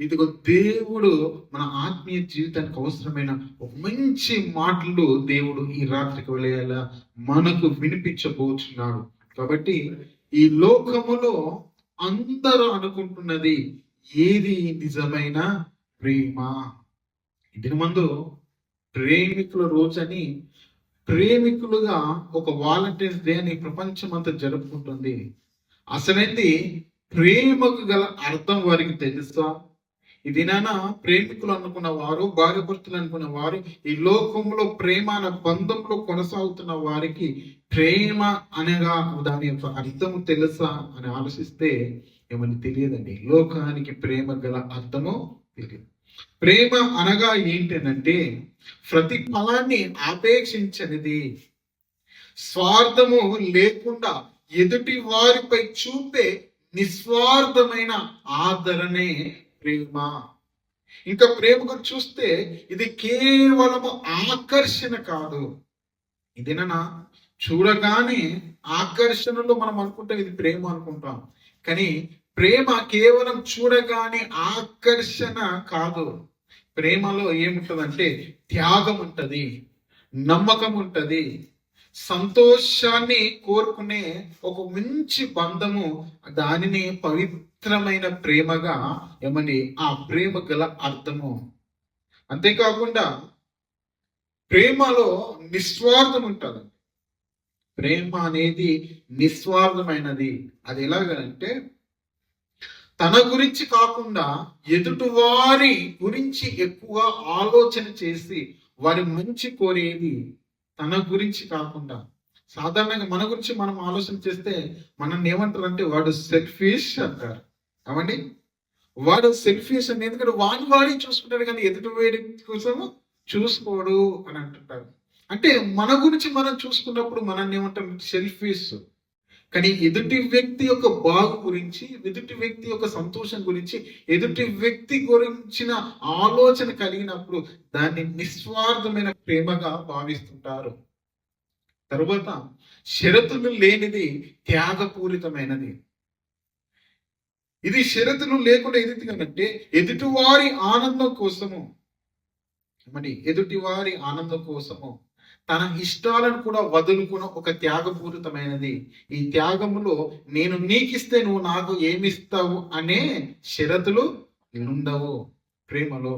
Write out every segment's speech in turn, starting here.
ఇదిగో దేవుడు మన ఆత్మీయ జీవితానికి అవసరమైన ఒక మంచి మాటలు దేవుడు ఈ రాత్రికి వెళ్ళేలా మనకు వినిపించబోతున్నాడు. కాబట్టి ఈ లోకములో అందరూ అనుకుంటున్నది ఏది నిజమైన ప్రేమ. దీని ముందు ప్రేమికుల రోజని ప్రేమికులుగా ఒక వాలంటీర్స్ డే అని ప్రపంచం అంతా జరుపుకుంటుంది. అసలైతే ప్రేమకు గల అర్థం వారికి తెలుసా? ఇదినా ప్రేమికులు అనుకున్న వారు, భార్య భర్తలు అనుకున్న వారు, ఈ లోకంలో ప్రేమ అనే బంధంలో కొనసాగుతున్న వారికి ప్రేమ అనగా దాని యొక్క అర్థము తెలుసా అని ఆలోచిస్తే ఏమని తెలియదండి. లోకానికి ప్రేమ గల అర్థము తెలియదు. ప్రేమ అనగా ఏంటంటే ప్రతిఫలాన్ని ఆపేక్షించనిది, స్వార్థము లేకుండా ఎదుటి వారిపై చూపే నిస్వార్థమైన ఆదరణే ప్రేమ. ఇంకా ప్రేమ గురించి చూస్తే ఇది కేవలము ఆకర్షణ కాదు. ఇదేనా చూడగానే ఆకర్షణలో మనం అనుకుంటాం ఇది ప్రేమ అనుకుంటాం, కానీ ప్రేమ కేవలం చూడగానే ఆకర్షణ కాదు. ప్రేమలో ఏముంటదంటే త్యాగం ఉంటది, నమ్మకం ఉంటది, సంతోషాన్ని కోరుకునే ఒక మంచి బంధము, దానిని పవిత్రమైన ప్రేమగా ఏమని ఆ ప్రేమ గల అర్థము. అంతేకాకుండా ప్రేమలో నిస్వార్థం ఉంటుంది. ప్రేమ అనేది నిస్వార్థమైనది. అది ఎలాగంటే తన గురించి కాకుండా ఎదుటి వారి గురించి ఎక్కువ ఆలోచన చేసి వారి మంచి కోరేది. తన గురించి కాకుండా సాధారణంగా మన గురించి మనం ఆలోచన చేస్తే మనల్ని ఏమంటారు అంటే వాడు సెల్ఫిష్ అంటారు. అవండి వాడు సెల్ఫిష్ అని, ఎందుకంటే వాడి చూసుకుంటాడు కానీ ఎదుటి వాడి కోసము చూసుకోడు అని అంటుంటారు. అంటే మన గురించి మనం చూసుకున్నప్పుడు మనల్ని ఏమంటారు సెల్ఫిష్. కానీ ఎదుటి వ్యక్తి యొక్క బాగు గురించి, ఎదుటి వ్యక్తి యొక్క సంతోషం గురించి, ఎదుటి వ్యక్తి గురించిన ఆలోచన కలిగినప్పుడు దాన్ని నిస్వార్థమైన ప్రేమగా భావిస్తుంటారు. తరువాత షరతులు లేనిది త్యాగపూరితమైనది. ఇది షరతులు లేకుండా ఎదుటిగానంటే ఎదుటివారి ఆనందం కోసము, ఎదుటివారి ఆనందం కోసము తన ఇష్టాలను కూడా వదులుకున్న ఒక త్యాగపూరితమైనది. ఈ త్యాగములో నేను నీకిస్తే నువ్వు నాకు ఏమిస్తావు అనే షరతులు ఉండవు. ప్రేమలో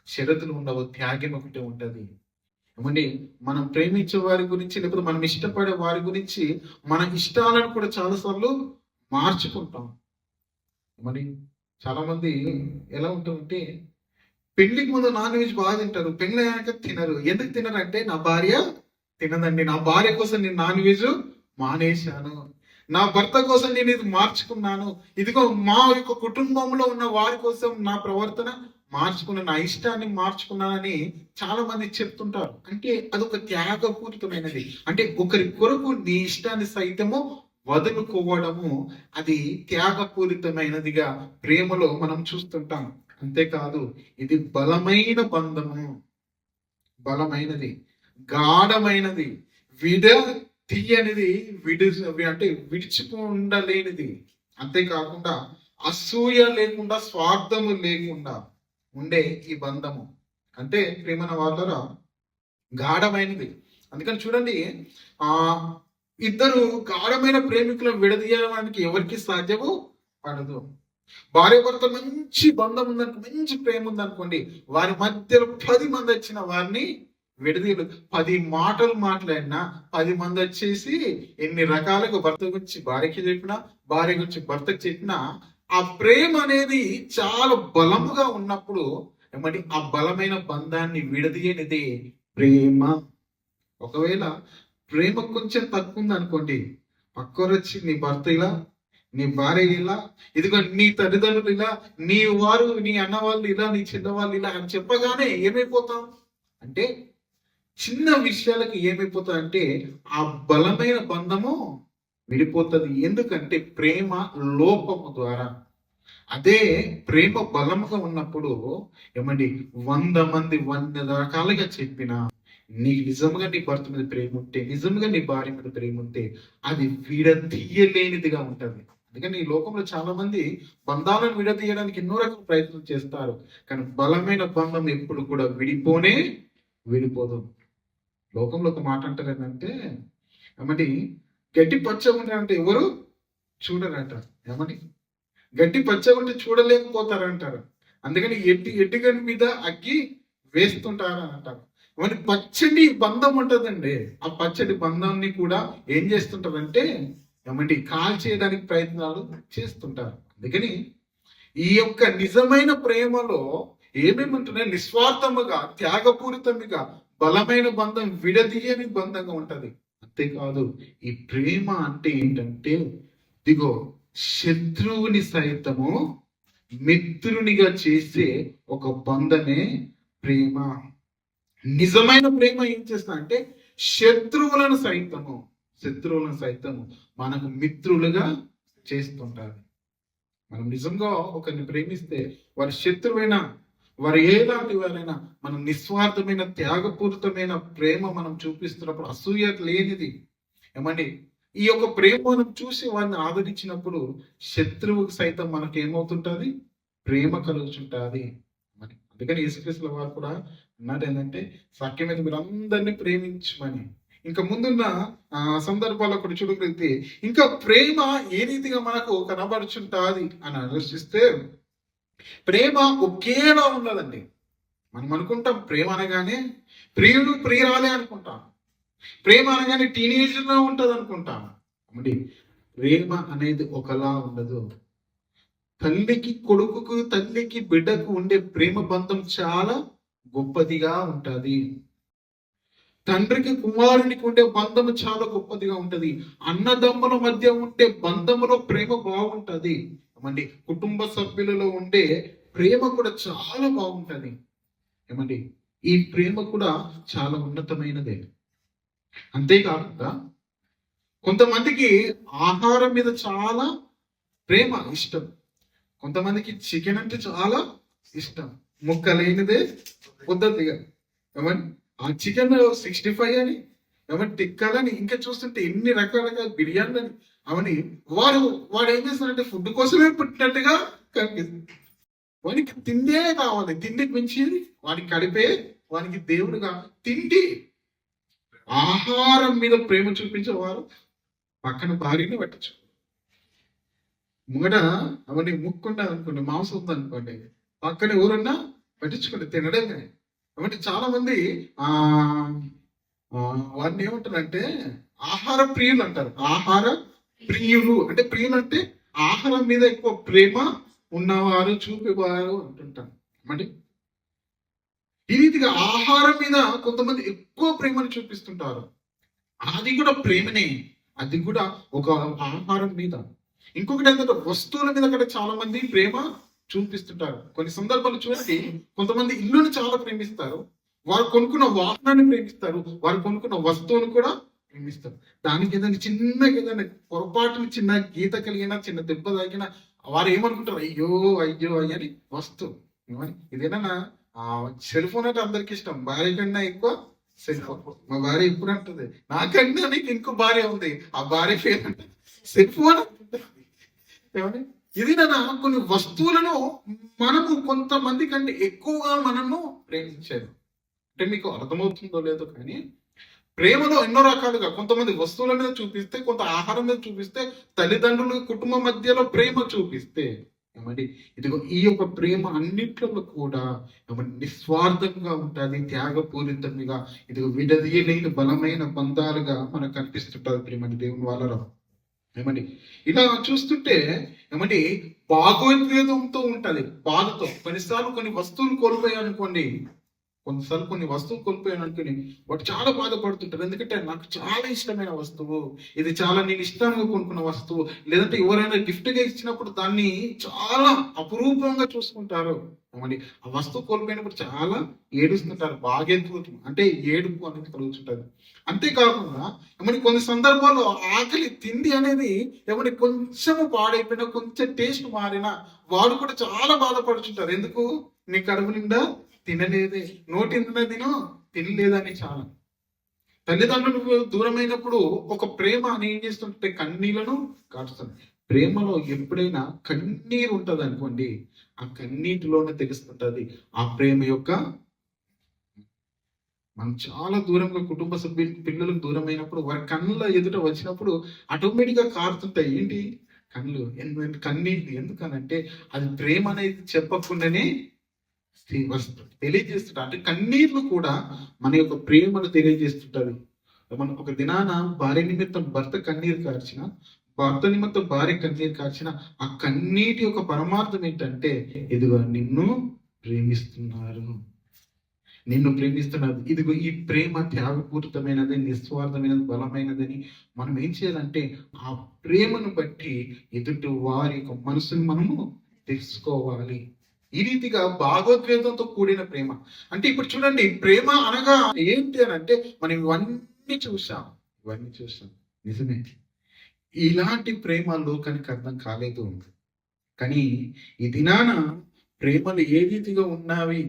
షరతులు ఉండవు, త్యాగం ఒకటి ఉంటది. ఏమండి మనం ప్రేమించే వారి గురించి లేకపోతే మనం ఇష్టపడే వారి గురించి మన ఇష్టాలను కూడా చాలాసార్లు మార్చుకుంటాం. ఏమండి చాలా మంది ఎలా ఉంటారంటే పెళ్లికి ముందు నాన్ వెజ్ బాగా తింటారు, పెళ్లి అయ్యాక తినరు. ఎందుకు తినరు అంటే నా భార్య తినదండి, నా భార్య కోసం నేను నాన్ వెజ్ మానేశాను, నా భర్త కోసం నేను ఇది మార్చుకున్నాను, ఇదిగో మా యొక్క కుటుంబంలో ఉన్న వారి కోసం నా ప్రవర్తన మార్చుకున్నాను, నా ఇష్టాన్ని మార్చుకున్నానని చాలా మంది చెప్తుంటారు. అంటే అదొక త్యాగపూరితమైనది. అంటే ఒకరి కొరకు నీ ఇష్టాన్ని సైతము వదులుకోవడము, అది త్యాగపూరితమైనదిగా ప్రేమలో మనం చూస్తుంటాం. అంతేకాదు ఇది బలమైన బంధము, బలమైనది, గాఢమైనది, తీయనిది, అంటే విడిచిపోండలేనిది. అంతేకాకుండా అసూయ లేకుండా, స్వార్థము లేకుండా ఉండే ఈ బంధము అంటే ప్రేమన వాళ్ళరా గాఢమైనది. అందుకని చూడండి, ఇద్దరు గాఢమైన ప్రేమికులను విడదీయడానికి ఎవరికి సాధ్యము పడదు. భార్య భర్త మంచి బంధం ఉందనుకో, మంచి ప్రేమ ఉందనుకోండి, వారి మధ్యలో 10 మంది వచ్చిన వారిని విడదీయలు. 10 మాటలు మాట్లాడినా 10 మంది వచ్చేసి ఎన్ని రకాలుగా భర్త గురించి భార్యకి చెప్పినా, భార్య గురించి భర్తకి చెప్పినా, ఆ ప్రేమ అనేది చాలా బలముగా ఉన్నప్పుడు ఏమంటే ఆ బలమైన బంధాన్ని విడదీయనిదే ప్రేమ. ఒకవేళ ప్రేమ కొంచెం తక్కువ ఉంది అనుకోండి, పక్కరొచ్చి నీ భర్త ఇలా, నీ భార్య ఇలా, ఇదిగో నీ తల్లిదండ్రులు ఇలా, నీ వారు, నీ అన్న వాళ్ళు ఇలా, నీ చిన్న వాళ్ళు ఇలా అని చెప్పగానే ఏమైపోతాం అంటే చిన్న విషయాలకి ఏమైపోతాం అంటే ఆ బలమైన బంధము విడిపోతుంది. ఎందుకంటే ప్రేమ లోపము ద్వారా. అదే ప్రేమ బలముగా ఉన్నప్పుడు ఏమండి 100 మంది 100 రకాలుగా చెప్పినా, నీకు నిజంగా నీ భర్త మీద ప్రేమ ఉంటే, నిజంగా నీ భార్య మీద ప్రేమ ఉంటే అది విడదీయలేనిదిగా ఉంటది. అందుకని ఈ లోకంలో చాలా మంది బంధాలను విడదీయడానికి ఎన్నో రకాల ప్రయత్నం చేస్తారు, కానీ బలమైన బంధం ఎప్పుడు కూడా విడిపోదు. లోకంలో ఒక మాట అంటారు ఏంటంటే, ఏమంటే గట్టి పచ్చగా ఉంటారంటే ఎవరు చూడరట. ఏమని గట్టి పచ్చగా ఉంటే చూడలేకపోతారంటారు. అందుకని ఎడ్డిగని మీద అగ్గి వేస్తుంటారు అని అంటారు. మరి పచ్చడి బంధం ఉంటుందండి. ఆ పచ్చడి బంధాన్ని కూడా ఏం చేస్తుంటారంటే ఏమంటే కాల్ చేయడానికి ప్రయత్నాలు చేస్తుంటారు. అందుకని ఈ యొక్క నిజమైన ప్రేమలో ఏమేమంటున్నాయి, నిస్వార్థముగా, త్యాగపూరితముగా బలమైన బంధం, విడదీయని బంధంగా ఉంటది. అంతేకాదు, ఈ ప్రేమ అంటే ఏంటంటే ఇదిగో శత్రువుని సైతము మిత్రునిగా చేసే ఒక బంధమే ప్రేమ. నిజమైన ప్రేమ ఏం చేస్తా అంటే శత్రువులను సైతము మనకు మిత్రులుగా చేస్తుంటారు. మనం నిజంగా ఒకరిని ప్రేమిస్తే వారి శత్రువైనా, వారు ఎలాంటి వారైనా, మనం నిస్వార్థమైన త్యాగపూరితమైన ప్రేమ మనం చూపిస్తున్నప్పుడు అసూయ లేనిది ఏమండి, ఈ యొక్క ప్రేమ మనం చూసి వారిని ఆదరించినప్పుడు శత్రువుకు సైతం మనకి ఏమవుతుంటది, ప్రేమ కలుగుతుంటది. అందుకని యేసుక్రీస్తుల వారు కూడా అన్నాడు ఏంటంటే, వాక్యం మీద మీరు అందరినీ ప్రేమించమని. ఇంకా ముందున్న సందర్భాల్లో కూడా చూడగలిగితే ఇంకా ప్రేమ ఏ రీతిగా మనకు కనబడుచుంటాది అని ఆలోచిస్తే, ప్రేమ ఒకేలా ఉండదండి. మనం అనుకుంటాం ప్రేమ అనగానే ప్రియుడు ప్రియురాలే అనుకుంటాం, ప్రేమ అనగానే టీనేజ్ లో ఉంటది అనుకుంటాం. అంటే ప్రేమ అనేది ఒకలా ఉండదు. తల్లికి కొడుకుకు, తల్లికి బిడ్డకు ఉండే ప్రేమ బంధం చాలా గొప్పదిగా ఉంటది. తండ్రికి కుమారునికి ఉండే బంధము చాలా గొప్పదిగా ఉంటది. అన్నదమ్ముల మధ్య ఉండే బంధములో ప్రేమ బాగుంటది. ఏమండి, కుటుంబ సభ్యులలో ఉండే ప్రేమ కూడా చాలా బాగుంటది. ఏమండి, ఈ ప్రేమ కూడా చాలా ఉన్నతమైనదే. అంతేకాకుండా కొంతమందికి ఆహారం మీద చాలా ప్రేమ ఇష్టం, కొంతమందికి చికెన్ అంటే చాలా ఇష్టం, ముక్కలేనిదే పొద్దుగా. ఏమని ఆ చికెన్ 65 అని, ఏమని టిక్కాలని, ఇంకా చూస్తుంటే ఎన్ని రకాలుగా బిర్యానీ అని, అవని వాడు ఏం చేస్తాడంటే ఫుడ్ కోసమే పుట్టినట్టుగా కనిపిస్తుంది. వానికి తిండే కావాలి, తిండికి మించేది వానికి కడిపే, వానికి దేవుడుగా తిండి. ఆహారం మీద ప్రేమ చూపించేవారు పక్కన భార్యని పెట్టచ్చు. ముంగట అవన్నీ ముక్కుండా అనుకోండి, మాంసం ఉందనుకోండి, పక్కన ఎవరన్నా పట్టించుకోండి, తినడమే. కాబట్టి చాలా మంది వారిని ఏమంటారంటే ఆహార ప్రియులు అంటారు. ఆహార ప్రియులు అంటే, ప్రియులు అంటే ఆహారం మీద ఎక్కువ ప్రేమ ఉన్నవారు, చూపేవారు అంటుంటారు. మరి ఈ రీతిగా ఆహారం మీద కొంతమంది ఎక్కువ ప్రేమను చూపిస్తుంటారు. అది కూడా ప్రేమనే, అది కూడా ఒక ఆహారం మీద. ఇంకొకటి ఏంటంటే వస్తువుల మీద కూడా చాలా మంది ప్రేమ చూపిస్తుంటారు. కొన్ని సందర్భాలు చూడండి, కొంతమంది ఇల్లుని చాలా ప్రేమిస్తారు, వారు కొనుక్కున్న వాహనాన్ని ప్రేమిస్తారు, వారు కొనుక్కున్న వస్తువును కూడా ప్రేమిస్తారు. దానికి ఏదైనా ఏదైనా పొరపాటుని చిన్న గీత కలిగినా, చిన్న దెబ్బ తాగినా వారు ఏమనుకుంటారు, అయ్యో అయ్యో అయ్యని వస్తువు. ఇదేనా సెల్ ఫోన్ అంటే అందరికి ఇష్టం, భార్య కన్నా ఎక్కువ సెల్ ఫోన్. మా భార్య ఎప్పుడు అంటుంది, నాకన్నా నీకు ఇంకో భార్య ఉంది, ఆ భార్య పేరు అంటే సెల్ ఫోన్. ఏమని ఇది కొన్ని వస్తువులను మనము కొంతమంది కంటే ఎక్కువగా మనము ప్రేమించారు. అంటే మీకు అర్థమవుతుందో లేదో కానీ ప్రేమలో ఎన్నో రకాలుగా కొంతమంది వస్తువుల మీద చూపిస్తే, కొంత ఆహారం మీద చూపిస్తే, తల్లిదండ్రులు కుటుంబం మధ్యలో ప్రేమ చూపిస్తే, ఏమండి ఇదిగో ఈ యొక్క ప్రేమ అన్నింటిలో కూడా ఏమంటే నిస్వార్థంగా ఉంటుంది, త్యాగపూరితంగా, ఇదిగో విడదీయలేని బలమైన బంధాలుగా మనకు కనిపిస్తుంటుంది ప్రేమ దేవుని వాళ్ళలో. ఏమండి ఇలా చూస్తుంటే ఏమంటే భాగోద్వేదంతో ఉంటది, బాధతో. కొన్నిసార్లు కొన్ని వస్తువులు కోల్పోయానుకోండి, అనుకుని వాడు చాలా బాధపడుతుంటారు. ఎందుకంటే నాకు చాలా ఇష్టమైన వస్తువు, ఇది చాలా నేను ఇష్టంగా కొనుక్కున్న వస్తువు, లేదంటే ఎవరైనా గిఫ్ట్ గా ఇచ్చినప్పుడు దాన్ని చాలా అపురూపంగా చూసుకుంటారు. ఏమండి ఆ వస్తువు కోల్పోయినప్పుడు చాలా ఏడుస్తుంటారు, బాగెత్తుకుంటారు, అంటే ఏడుపు అనేది కలుగుతుంటది. అంతేకాకుండా ఏమని కొన్ని సందర్భాల్లో ఆకలి, తిండి అనేది ఏమని కొంచెము పాడైపోయినా, కొంచెం టేస్ట్ మారినా వాడు కూడా చాలా బాధపడుతుంటారు. ఎందుకు, నీ కడుపు నిండా తినలేదే, నోటి నిండా తినలేదని. చాలా తల్లిదండ్రులకు దూరమైనప్పుడు ఒక ప్రేమ అని ఏం చేస్తుంటే కన్నీళ్లను కాడుస్తుంది. ప్రేమలో ఎప్పుడైనా కన్నీరు ఉంటది అనుకోండి, ఆ కన్నీటిలోనే తెలుస్తుంటది ఆ ప్రేమ యొక్క. మనం చాలా దూరంగా కుటుంబ సభ్యులు పిల్లలకు దూరమైనప్పుడు వారి కళ్ళ ఎదుట వచ్చినప్పుడు ఆటోమేటిక్గా కారుతుంటాయి. ఏంటి కళ్ళు, కన్నీళ్ళు ఎందుకనంటే అది ప్రేమ అనేది చెప్పకుండానే వస్తుంది, తెలియజేస్తుంటారు. అంటే కన్నీళ్లు కూడా మన యొక్క ప్రేమను తెలియజేస్తుంటది. మనం ఒక దినాన భార్య నిమిత్తం భర్త కన్నీరు కార్చిన, భర్త నిమిత్తం భార్య కన్నీరు కార్చిన, ఆ కన్నీటి యొక్క పరమార్థం ఏంటంటే, ఇదిగో నిన్ను ప్రేమిస్తున్నారు, నిన్ను ప్రేమిస్తున్నారు. ఇదిగో ఈ ప్రేమ త్యాగపూరితమైనది, నిస్వార్థమైనది, బలమైనదని మనం ఏం చేయాలంటే ఆ ప్రేమను బట్టి ఎదుటి వారి యొక్క మనసుని మనము తెలుసుకోవాలి. ఈ రీతిగా భాగోద్వేదంతో కూడిన ప్రేమ. అంటే ఇప్పుడు చూడండి, ప్రేమ అనగా ఏంటి అని అంటే మనం ఇవన్నీ చూసాం. నిజమే, ఇలాంటి ప్రేమ లోకానికి అర్థం కాలేదు. కానీ ఈ దినాన ప్రేమలు ఏ రీతిగా ఉన్నవి,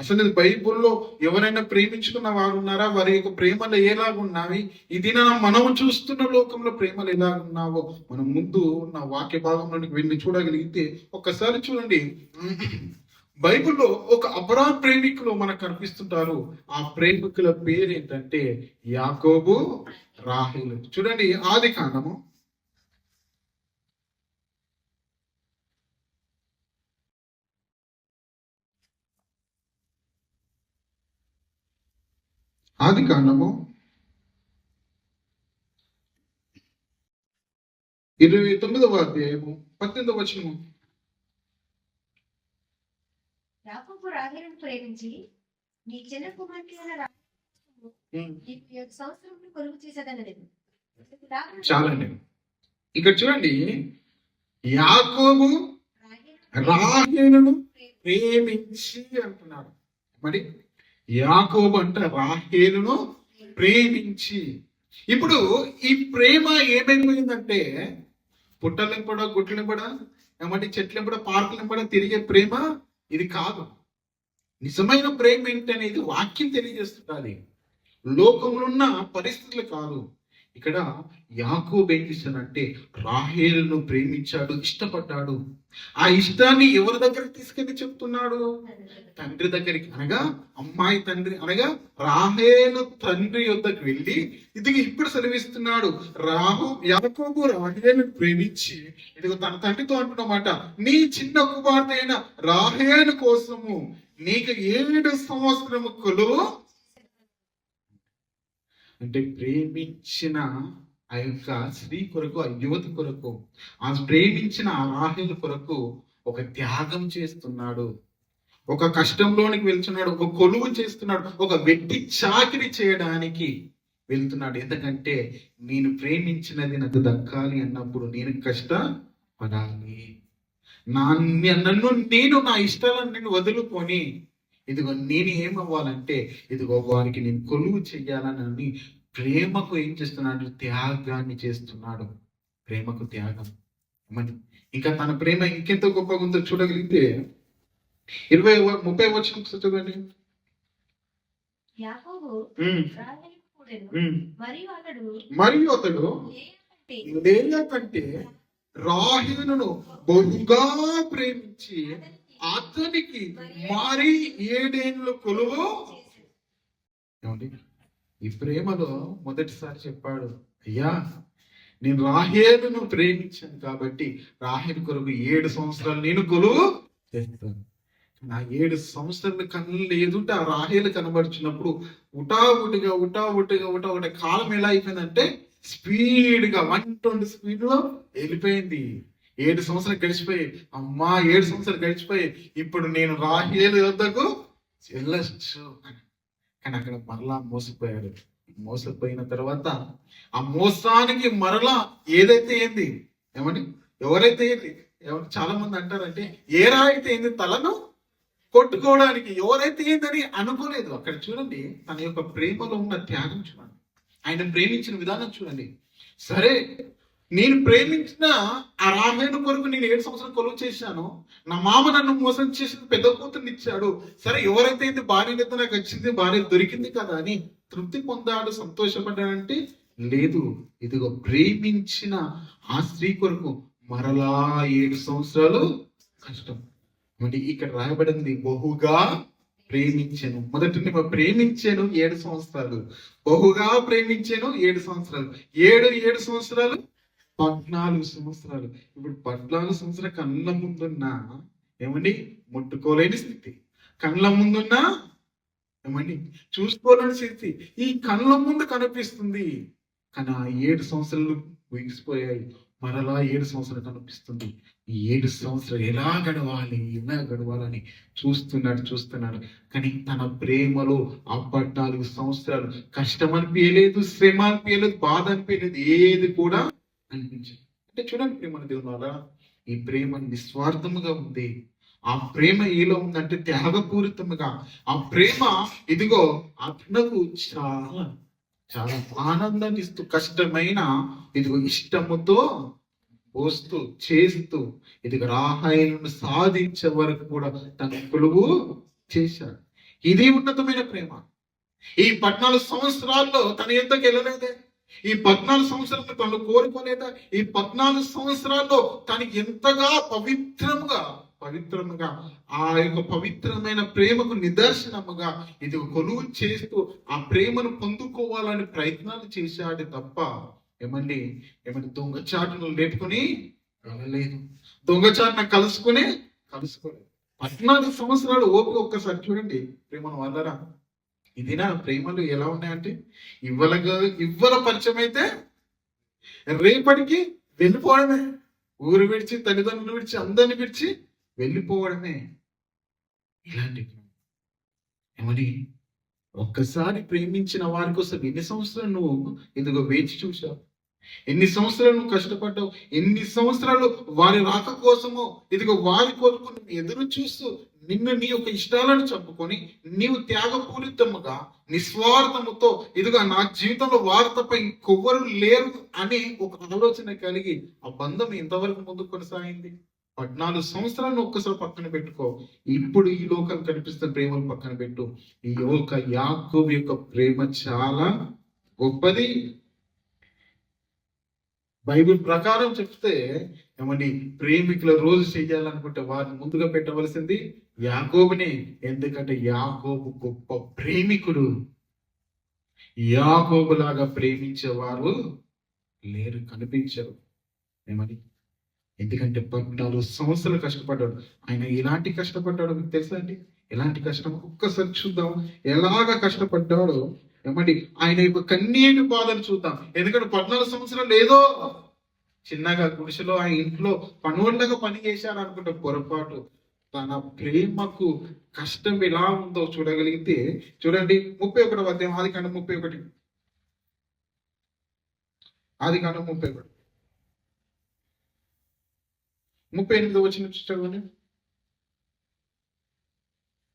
అసలు బైబుల్లో ఎవరైనా ప్రేమించుకున్న వారు ఉన్నారా, వారి యొక్క ప్రేమలు ఎలాగున్నావి, ఇది మనం చూస్తున్న లోకంలో ప్రేమలు ఎలాగున్నావో మనం ముందు నా వాక్య భాగంలోనికి వెళ్ళి చూడగలిగితే ఒక్కసారి చూడండి. బైబిల్లో ఒక అబ్రాహాము ప్రేమికులు మనకు కనిపిస్తుంటారు. ఆ ప్రేమికుల పేరు ఏంటంటే యాకోబు, రాహేలు. చూడండి ఆదికాండము ఆదికాండము 29వ అధ్యాయము 18వ వచనము. యాకోబు రాహేలును ప్రేమించి నీ చిన్న కుమార్తె అయిన రాహేలు నీకు 7 సంవత్సరములు కొలువు చేసేదనలేదు. చాలండి, ఇక్కడ చూడండి, యాకోబు రాహేలును ప్రేమించి అంటున్నాడు. మరి యాకోబు అంటే రాహేలును ప్రేమించి. ఇప్పుడు ఈ ప్రేమ ఏమైపోయిందంటే పుట్టలింపడ, గుట్లింపడ, ఏమంటే చెట్లింపడ, పార్కులింపడ తిరిగే ప్రేమ ఇది కాదు. నిజమైన ప్రేమ ఏంటనేది వాక్యం తెలియజేస్తుంటాది, లోకంలో ఉన్న పరిస్థితులు కాదు. ఇక్కడ యాకోబు ఏం చేశాడంటే రాహేలును ప్రేమించాడు, ఇష్టపడ్డాడు. ఆ ఇష్టాన్ని ఎవరి దగ్గరికి తీసుకెళ్లి చెప్తున్నాడు? తండ్రి దగ్గరికి, అనగా అమ్మాయి తండ్రి అనగా రాహేలు తండ్రి యొద్దకు వెళ్ళి ఇది ఇప్పుడు సెలవిస్తున్నాడు. యాకోబు రాహేలును ప్రేమించి ఇదిగో తన తండ్రితో అంటున్నమాట, నీ చిన్న కుమార్తె అయిన రాహేలు కోసము నీకు 7 సంవత్సరము కొలువు. అంటే ప్రేమించిన ఆ యొక్క స్త్రీ కొరకు, ఆ యువతి కొరకు, ఆ ప్రేమించిన ఆ రాహేలు కొరకు ఒక త్యాగం చేస్తున్నాడు, ఒక కష్టంలోనికి వెళ్తున్నాడు, ఒక కొలువు చేస్తున్నాడు, ఒక వెట్టి చాకిరి చేయడానికి వెళ్తున్నాడు. ఎందుకంటే నేను ప్రేమించినది నాకు దక్కాలి అన్నప్పుడు నేను కష్టపడాలి. నేను నా ఇష్టాలను వదులుకొని ఇదిగో నేను ఏమవ్వాలంటే ఇదిగో వారికి నేను కొలువు చెయ్యాలని ప్రేమకు ఏం చేస్తున్నాడు? త్యాగాన్ని చేస్తున్నాడు. ప్రేమకు త్యాగం. మరి ఇంకా తన ప్రేమ ఇంకెంత గొప్పగా ఉందో చూడగలిగితే 30 వచనం చదవండి. మరియు అతడు లేయా కంటే రాహేలును బహుగా ప్రేమించి అతనికి మరి 7 ఏళ్ళు కొలువు. ఏమండి, ఈ ప్రేమలో మొదటిసారి చెప్పాడు, అయ్యా నేను రాహేలును ప్రేమించాను కాబట్టి రాహేలు కొరకు 7 సంవత్సరాలు నేను కొలువు చేస్తాను. నా 7 సంవత్సరాల కళ్ళు ఎదుట ఆ రాహేలు కనబడుచున్నప్పుడు ఉటా కాలం ఎలా అయిపోయిందంటే స్పీడ్గా 120 స్పీడ్లో వెళ్ళిపోయింది. 7 సంవత్సరాలు గడిచిపోయి, అమ్మా 7 సంవత్సరాలు గడిచిపోయి ఇప్పుడు నేను రాహేలు వద్దకు వెళ్ళచ్చు అని. కానీ అక్కడ మరలా మోసపోయాడు. మోసపోయిన తర్వాత ఆ మోసానికి మరలా ఏదైతే ఏంది, ఏమండి ఎవరైతే ఏంది, చాలా మంది అంటారంటే ఏరా అయితే ఏంది తలను కొట్టుకోవడానికి, ఎవరైతే ఏందని అనుకోలేదు. అక్కడ చూడండి తన యొక్క ప్రేమలో ఉన్న త్యాగం చూడండి, ఆయన ప్రేమించిన విధానం చూడండి. సరే నేను ప్రేమించిన ఆ రాహేలు కొరకు నేను 7 సంవత్సరాలు కొలువు చేశాను, నా మామ నన్ను మోసం చేసి పెద్ద కూతుర్ని ఇచ్చాడు, సరే ఎవరైతే ఇది భార్య అయితే నాకు వచ్చింది, భార్య దొరికింది కదా అని తృప్తి పొందాడు, సంతోషపడ్డాడంటే లేదు. ఇదిగో ప్రేమించిన ఆ స్త్రీ కొరకు మరలా 7 సంవత్సరాలు కష్టం. మరి ఇక్కడ రాయబడింది బహుగా ప్రేమించాను. మొదటి ప్రేమించాను 7 సంవత్సరాలు, బహుగా ప్రేమించాను 7 సంవత్సరాలు, 7 సంవత్సరాలు 14 సంవత్సరాలు. ఇప్పుడు 14 సంవత్సరాలు కళ్ళ ముందున్న ఏమండి ముట్టుకోలేని స్థితి, కళ్ళ ముందున్న ఏమండి చూసుకోలేని స్థితి ఈ కళ్ళ ముందు కనిపిస్తుంది. కానీ ఆ 7 సంవత్సరాలు ముగిసిపోయాయి, మరలా 7 సంవత్సరాలు కనిపిస్తుంది. ఈ 7 సంవత్సరాలు ఎలా గడవాలని చూస్తున్నాడు. కానీ తన ప్రేమలో ఆ 14 సంవత్సరాలు కష్టం అనిపించలేదు, శ్రమ అనిపించలేదు, బాధ అనిపించలేదు, ఏది కూడా అనిపించదు. అంటే చూడండి ప్రేమ దేవుని వల్ల ఈ ప్రేమ నిస్వార్థముగా ఉంది. ఆ ప్రేమ ఏలో ఉందంటే త్యాగపూరితముగా. ఆ ప్రేమ ఇదిగో అతనకు చాలా చాలా ఆనందాన్ని ఇస్తూ కష్టమైన ఇదిగో ఇష్టముతో పోస్తూ చేస్తూ ఇదిగో రాహాయిలను సాధించే వరకు కూడా తన కొలువు చేశాడు. ఇది ఉన్నతమైన ప్రేమ. ఈ 14 సంవత్సరాల్లో తన ఎంతకు వెళ్ళలేదే, ఈ 14 సంవత్సరాలు తను కోరుకోలేదా, ఈ 14 సంవత్సరాల్లో తను ఎంతగా పవిత్రముగా ఆ యొక్క పవిత్రమైన ప్రేమకు నిదర్శనముగా ఇది కొలువు చేస్తూ ఆ ప్రేమను పొందుకోవాలని ప్రయత్నాలు చేశాడు తప్ప ఏమండి దొంగచాటును లేపుకొని వెళ్ళలేదు, దొంగచాటును కలుసుకోలేదు. 14 సంవత్సరాలు ఓపిక ఒక్కసారి చూడండి ప్రేమను వల్లరా. ఇది నా ప్రేమలు ఎలా ఉన్నాయంటే ఇవ్వల పరిచయం అయితే రేపటికి వెళ్ళిపోవడమే, ఊరు విడిచి తల్లిదండ్రులు విడిచి అందరిని విడిచి వెళ్ళిపోవడమే. ఇలాంటి ఏమని ఒక్కసారి ప్రేమించిన వారి కోసం ఎన్ని సంవత్సరాలు నువ్వు ఇదిగో వేచి చూసావు, ఎన్ని సంవత్సరాలు నువ్వు కష్టపడ్డావు, ఎన్ని సంవత్సరాలు వారి రాక కోసము ఇదిగో వారి కొరకు నువ్వు ఎదురు చూస్తూ నిన్ను నీ యొక్క ఇష్టాలను చంపుకొని నీవు త్యాగపూరితముగా నిస్వార్థముతో ఇదిగో నా జీవితంలో వారి తప్ప ఇంకొవ్వరు లేరు అనే ఒక ఆలోచన కలిగి ఆ బంధం ఎంతవరకు ముందుకు కొనసాగింది. 14 సంవత్సరాలను ఒక్కసారి పక్కన పెట్టుకో, ఇప్పుడు ఈ లోకం కనిపిస్తున్న ప్రేమను పక్కన పెట్టు. ఈ యొక్క యాకోబు యొక్క ప్రేమ చాలా గొప్పది. బైబిల్ ప్రకారం చెప్తే ఏమండి ప్రేమికుల రోజు చేయాలనుకుంటే వారిని ముందుగా పెట్టవలసింది యాకోబునే. ఎందుకంటే యాకోబు గొప్ప ప్రేమికుడు. యాకోబు లాగా ప్రేమించేవారు లేరు, కనిపించరు. ఏమని ఎందుకంటే 14 సంవత్సరాలు కష్టపడ్డాడు. ఆయన ఎలాంటి కష్టపడ్డాడో మీకు తెలుసా అండి? ఎలాంటి కష్టం ఒక్కసారి చూద్దాం, ఎలాగ కష్టపడ్డాడో. ఏమండి ఆయన యొక్క కన్నీటి బాధలు చూద్దాం. ఎందుకంటే 14 సంవత్సరాలు ఏదో చిన్నగా గుడిసెలో ఆ ఇంట్లో పనువులాగా పని చేశారు అనుకుంటే పొరపాటు. తన ప్రేమకు కష్టం ఎలా ఉందో చూడగలిగితే చూడండి 31వ అధ్యాయం ఆదికాండం 31, ఆదికాండం 31 38 వచ్చిన చదవండి.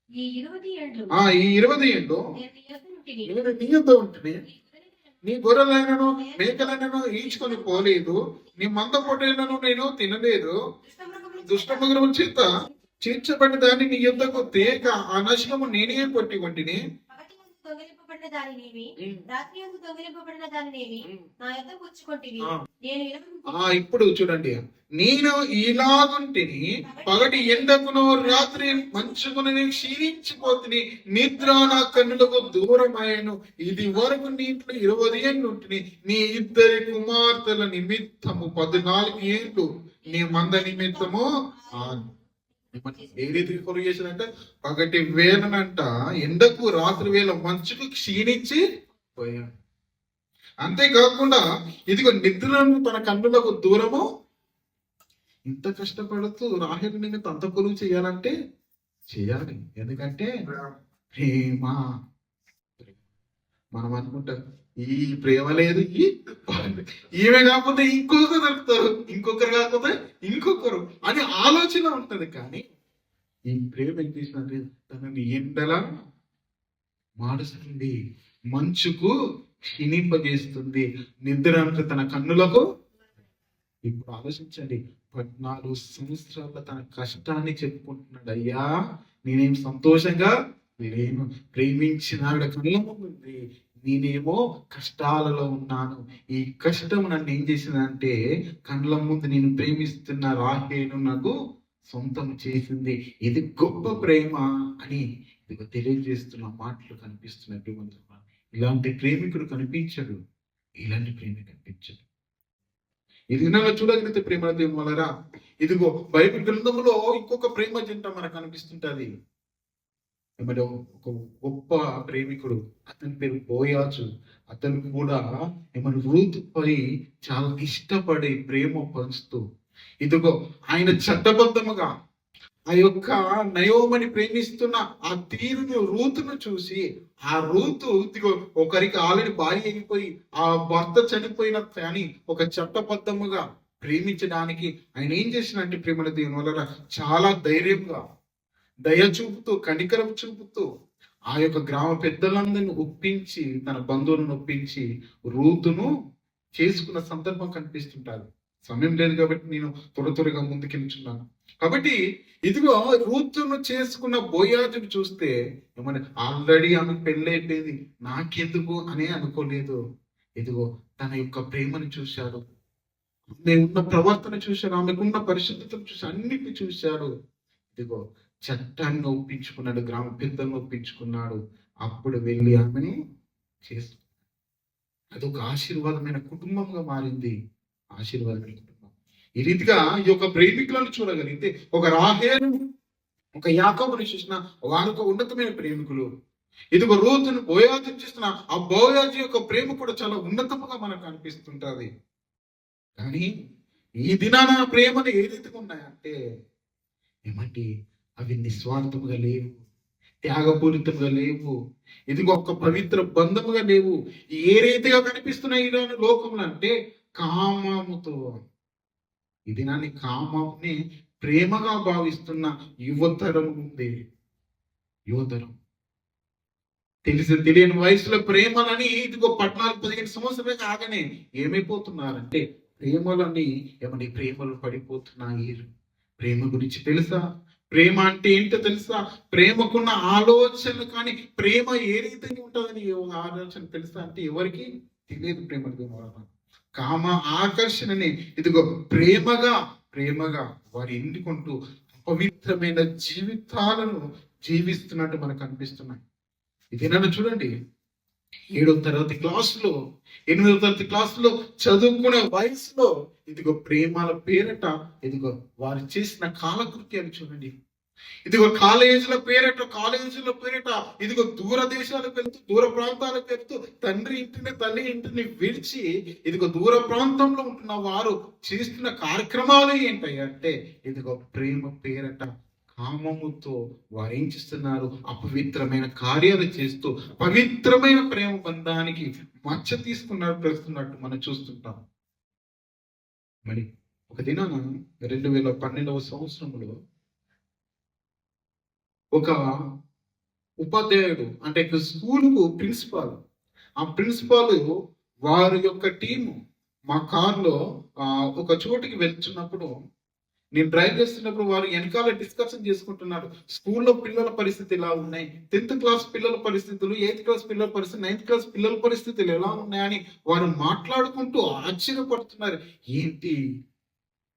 ఈ 20 ఏండ్లు నేను నీ యొద్ద ఉంటుని నీ గొర్రెలైనను మేకలైనను ఈడ్చుకొని పోలేదు, నీ మంద పొట్టేలను నేను తినలేదు, దుష్టమృగముల చేత చీల్చబడిన దాన్ని నీ యొద్దకు తేక ఆ నశనము నేనే పట్టి వంటిని. దొంగిలింపబడిన దానినేమి రాత్రి యందు దొంగిలింపబడిన దానినేమి నా యొద్ద పుచ్చుకొంటివి. నేను ఇప్పుడు చూడండి, నేను ఇలాగుంటిని పగటి ఎండకును రాత్రి మంచుకుని క్షీణించిపోతుంది, నిద్ర నా కన్నులకు దూరమాయను. ఇది వరకు నీ ఇంట్లో 20 ఏళ్ళు ఉంటుంది. నీ 2 కుమార్తెల నిమిత్తము 14 ఏళ్ళు, నీ మంద నిమిత్తము ఏ రీతికి కొలువు చేశాడంటే పగటి వేళనంట ఎండకు రాత్రి వేళ మంచుకు క్షీణించి పోయాడు. అంతేకాకుండా ఇదిగో నిద్రను తన కన్నులకు దూరము. ఇంత కష్టపడుతూ రాహేలు నిమిత్తం అంత కొలువు చేయాలంటే చేయాలి. ఎందుకంటే ప్రేమ. మనం అనుకుంటాం ఈ ప్రేమ లేదు, ఈమె కాకపోతే ఇంకొకరు దొరుకుతారు, ఇంకొకరు కాకపోతే ఇంకొకరు అని ఆలోచన ఉంటది. కానీ ఈ ప్రేమ ఏం చేసినట్టు తనని ఎండలా మారుస్తుంది, మంచుకు క్షీణింపజేస్తుంది, నిద్ర అంటే తన కన్నులకు. ఇప్పుడు ఆలోచించండి, 14 సంవత్సరాల తన కష్టాన్ని చెప్పుకుంటున్నాడు. అయ్యా నేనేం సంతోషంగా లేను, ప్రేమించిన ఆవిడ కళ్ళ ముందు నేనేమో కష్టాలలో ఉన్నాను. ఈ కష్టం నన్ను ఏం చేసిందంటే కళ్ళ ముందు నేను ప్రేమిస్తున్న రాహేలు నాకు సొంతం చేసింది. ఇది గొప్ప ప్రేమ అని ఇదిగో తెలియజేస్తున్న మాటలు కనిపిస్తున్నట్టు ఇలాంటి ప్రేమికుడు కనిపించడు. ఇలాంటి ప్రేమ కనిపించదు. ఇది వినాలో చూడగలిగితే ప్రేమ దేవుని వలరా ఇదిగో బైబిల్ గ్రంథంలో ఇంకొక ప్రేమ జంట మనకు కనిపిస్తుంటది. మరి ఒక గొప్ప ప్రేమికుడు, అతని పేరు బోయాజు. అతను కూడా ఏమన్నా రూతు పై చాలా ఇష్టపడి ప్రేమ పంచుతూ ఇదిగో ఆయన చట్టబద్ధముగా ఆ యొక్క నయోమని ప్రేమిస్తున్న ఆ తీరును రూతును చూసి ఆ రూతు ఇదిగో ఒకరికి ఆల్రెడీ భార్య అయిపోయి ఆ భర్త చనిపోయిన కానీ ఒక చట్టబద్ధముగా ప్రేమించడానికి ఆయన ఏం చేసినట్టు ప్రేమల దేవుని వల్ల చాలా ధైర్యంగా దయ చూపుతూ కనికరం చూపుతూ ఆ యొక్క గ్రామ పెద్దలందరిని ఒప్పించి తన బంధువులను ఒప్పించి రూతును చేసుకున్న సందర్భం కనిపిస్తుంటారు. సమయం లేదు కాబట్టి నేను త్వరగా ముందుకెళ్తున్నాను. కాబట్టి ఇదిగో రూతును చేసుకున్న బోయాజును చూస్తే ఏమన్నా ఆల్రెడీ ఆమె పెళ్ళైపోయింది, నాకెందుకు అనే అనుకోలేదు. ఇదిగో తన యొక్క ప్రేమను చూశాడు, ఆమె ఉన్న ప్రవర్తన చూశాడు, ఆమెకున్న పరిశుద్ధతను చూసి అన్నిటిని చూశాడు. ఇదిగో చట్టాన్ని ఒప్పించుకున్నాడు, గ్రామ పెద్దలను ఒప్పించుకున్నాడు. అప్పుడు వెళ్ళి ఆమెను చేసుకున్నాడు. అదొక ఆశీర్వాదమైన కుటుంబంగా మారింది. ఆశీర్వాదమైన కుటుంబం. ఈ రీతిగా ఈ యొక్క ప్రేమికులను చూడగలిగితే ఒక రాహేలు ఒక యాకోబుని చూసిన వారు ఉన్నతమైన ప్రేమికులు. ఇదిగో రూతును బోయాజు చూస్తున్న ఆ బోయాజు యొక్క ప్రేమ కూడా చాలా ఉన్నతముగా మనకు అనిపిస్తుంటది. కానీ ఈ దినాన ప్రేమలు ఏ రీతిగా ఉన్నాయంటే ఏమంటే అవి నిస్వార్థముగా లేవు, త్యాగపూరితంగా లేవు, ఇదిగో ఒక పవిత్ర బంధముగా లేవు. ఏ రీతిగా కనిపిస్తున్నాయి ఇలాంటి లోకంలో అంటే కామముతో. ఈ దినాన్ని కామంని ప్రేమగా భావిస్తున్న యువతరం ఉంది. యువతరం తెలియని వయసులో ప్రేమలని ఇదిగో 14-15 సంవత్సరాలు కాగానే ఏమైపోతున్నారంటే ప్రేమలని ఏమని ప్రేమలు పడిపోతున్నాయి. ప్రేమ గురించి తెలుసా? ప్రేమ అంటే ఏంటో తెలుసా? ప్రేమకున్న ఆలోచనలు కానీ ప్రేమ ఏ రీతిగా ఉంటుందని ఆలోచన తెలుసా అంటే ఎవరికి తెలియదు. ప్రేమ కామ ఆకర్షణని ఇదిగో ప్రేమగా వారు ఎన్నుకుంటూ పవిత్రమైన జీవితాలను జీవిస్తున్నట్టు మనకు అనిపిస్తున్నాయి. ఇది నన్ను చూడండి, 7వ తరగతి క్లాసులో 8వ తరగతి క్లాసులో చదువుకునే వయసులో ఇదిగో ప్రేమల పేరట ఇదిగో వారు చేసిన కాలకృత్యాలు చూడండి. ఇదిగో కాలేజీల పేరట ఇదిగో దూర దేశాలకు వెళ్తూ దూర ప్రాంతాలకు వెళ్తూ తండ్రి ఇంటిని తల్లి ఇంటిని విడిచి ఇదిగో దూర ప్రాంతంలో ఉంటున్న వారు చేస్తున్న కార్యక్రమాలు ఏంటంటే ఇదిగో ప్రేమ పేరట కామముతో వారు ఏం చేస్తున్నారు? అపవిత్రమైన కార్యాలు చేస్తూ పవిత్రమైన ప్రేమ బంధానికి మచ్చ తీసుకున్నట్టు మనం చూస్తుంటాం. మరి ఒక దినాన 2012వ సంవత్సరంలో ఒక ఉపాధ్యాయుడు అంటే స్కూలుకు ప్రిన్సిపాల్, ఆ ప్రిన్సిపాల్ వారి యొక్క టీము మా కార్లో ఒక చోటికి వెళ్తున్నప్పుడు నేను డ్రైవ్ చేస్తున్నప్పుడు వారు వెనకాల డిస్కషన్ చేసుకుంటున్నారు. స్కూల్లో పిల్లల పరిస్థితి ఎలా ఉన్నాయి, 10th క్లాస్ పిల్లల పరిస్థితులు, 8th క్లాస్ పిల్లల పరిస్థితి, 9th క్లాస్ పిల్లల పరిస్థితులు ఎలా ఉన్నాయని వారు మాట్లాడుకుంటూ ఆశ్చర్యపడుతున్నారు. ఏంటి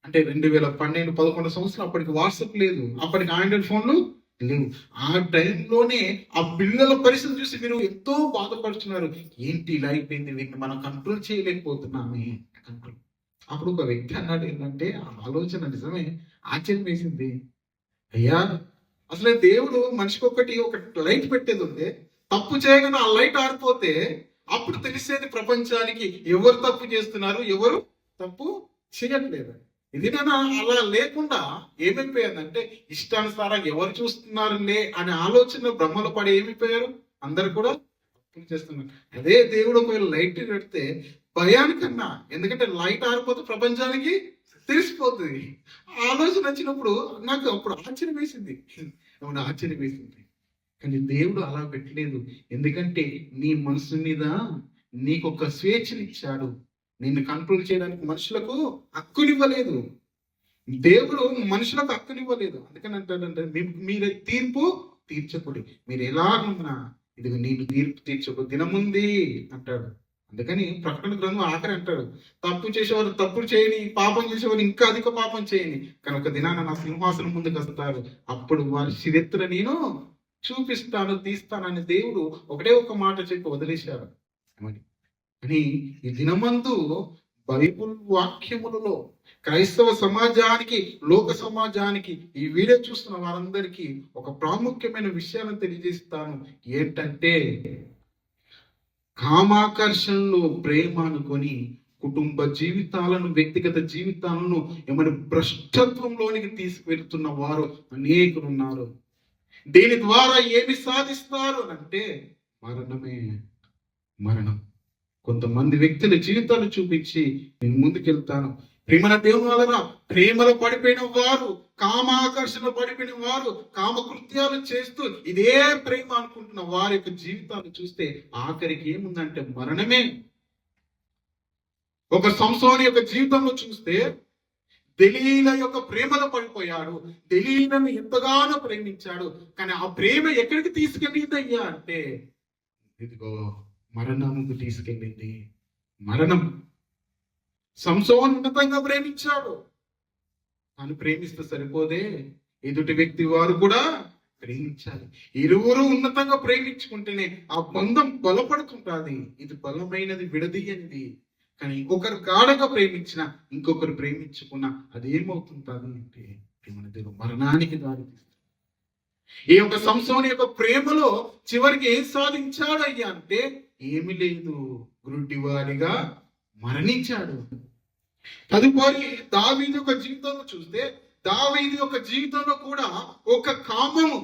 అంటే 2012-11 సంవత్సరం అప్పటికి వాట్సాప్ లేదు, అప్పటికి ఆండ్రాయిడ్ ఫోన్లు లేవు. ఆ టైంలోనే ఆ పిల్లల పరిస్థితి చూసి మీరు ఎంతో బాధపడుతున్నారు. ఏంటి ఇలా అయిపోయింది, వీటిని మనం కంట్రోల్ చేయలేకపోతున్నామే. కంట్రోల్ అప్పుడు ఒక వ్యక్తి అన్నాడు ఏంటంటే ఆ ఆలోచన నిజమే ఆశ్చర్యం వేసింది. అయ్యా అసలే దేవుడు మనిషికి ఒక లైట్ పెట్టేది ఉంటే తప్పు చేయగానే ఆ లైట్ ఆరిపోతే అప్పుడు తెలిసేది ప్రపంచానికి ఎవరు తప్పు చేస్తున్నారు, ఎవరు తప్పు చేయట్లేదు. ఇది నేను అలా లేకుండా ఏమైపోయిందంటే ఇష్టానుసారం ఎవరు చూస్తున్నారులే అనే ఆలోచన భ్రమలో పడి ఏమైపోయారు, అందరు కూడా తప్పులు చేస్తున్నారు. అదే దేవుడు ఒకవేళ లైట్ పెడితే భయానికన్నా, ఎందుకంటే లైట్ ఆరిపోతే ప్రపంచానికి తెలిసిపోతుంది. ఆలోచన వచ్చినప్పుడు నాకు అప్పుడు ఆశ్చర్యం వేసింది. కానీ దేవుడు అలా పెట్టలేదు. ఎందుకంటే నీ మనసు మీద నీకు ఒక స్వేచ్ఛనిచ్చాడు. నిన్ను కంట్రోల్ చేయడానికి మనుషులకు హక్కునివ్వలేదు. దేవుడు మనుషులకు హక్కునివ్వలేదు. అందుకని అంటాడంటే మీరు తీర్పు తీర్చకూడదు, మీరు ఎలా ఉన్నా ఇదిగో నేను తీర్పు తీర్చే ఒక దినముంది అంటాడు. అందుకని ప్రకటన గ్రంథం ఆఖరి అంటాడు, తప్పు చేసేవారు తప్పులు చేయని, పాపం చేసేవారు ఇంకా అధిక పాపం చేయని, కానీ ఒక దినాన నా సింహాసనం ముందుకు వస్తారు, అప్పుడు వారి చరిత్ర నేను చూపిస్తాను, తీస్తానని దేవుడు ఒకటే ఒక మాట చెప్పి వదిలేశాడు. అని ఈ దినమందు బైబుల్ వాక్యములలో క్రైస్తవ సమాజానికి, లోక సమాజానికి, ఈ వీడియో చూస్తున్న వారందరికీ ఒక ప్రాముఖ్యమైన విషయాలను తెలియజేస్తాను. ఏంటంటే, కామాకర్షణలో ప్రేమ అనుకొని కుటుంబ జీవితాలను, వ్యక్తిగత జీవితాలను ఏమైనా భ్రష్టత్వంలోనికి తీసుకువెళ్తున్న వారు అనేకులు ఉన్నారు. దీని ద్వారా ఏమి సాధిస్తారు అంటే మరణమే. మరణం. కొంతమంది వ్యక్తుల జీవితాలు చూపించి నేను ముందుకెళ్తాను. ప్రేమల దేవుని వలన ప్రేమలో పడిపోయిన వారు, కామాకర్షణ పడిపోయిన వారు, కామకృత్యాలు చేస్తూ ఇదే ప్రేమ అనుకుంటున్న వారి యొక్క జీవితాలు చూస్తే ఆఖరికి ఏముందంటే మరణమే. ఒక సంసోను యొక్క జీవితంలో చూస్తే దెలీలా యొక్క ప్రేమలో పడిపోయాడు. దెలీలాను ఎంతగానో ప్రేమించాడు, కానీ ఆ ప్రేమ ఎక్కడికి తీసుకెళ్ళిందయ్యా అంటే ఇదిగో మరణముకు తీసుకెళ్ళింది. మరణం. సంసోను ఉన్నతంగా ప్రేమించాడు, తాను ప్రేమిస్తే సరిపోదే, ఎదుటి వ్యక్తి వారు కూడా ప్రేమించాలి. ఇరువురు ఉన్నతంగా ప్రేమించుకుంటేనే ఆ బంధం బలపడుతుంటుంది. ఇది బలమైనది, విడదీయనిది. కానీ ఇంకొకరు గాఢగా ప్రేమించిన, ఇంకొకరు ప్రేమించుకున్న అదేమవుతుంటుంది అంటే మన దేవుడు మరణానికి దారితీస్తుంది. ఈ యొక్క సంసోను యొక్క ప్రేమలో చివరికి ఏం సాధించాడయ్యా అంటే ఏమి లేదు, గురుడివారిగా మరణించాడు. తదుపరి దావీదు యొక్క జీవితంలో చూస్తే, దావీదు యొక్క జీవితంలో కూడా ఒక కామము,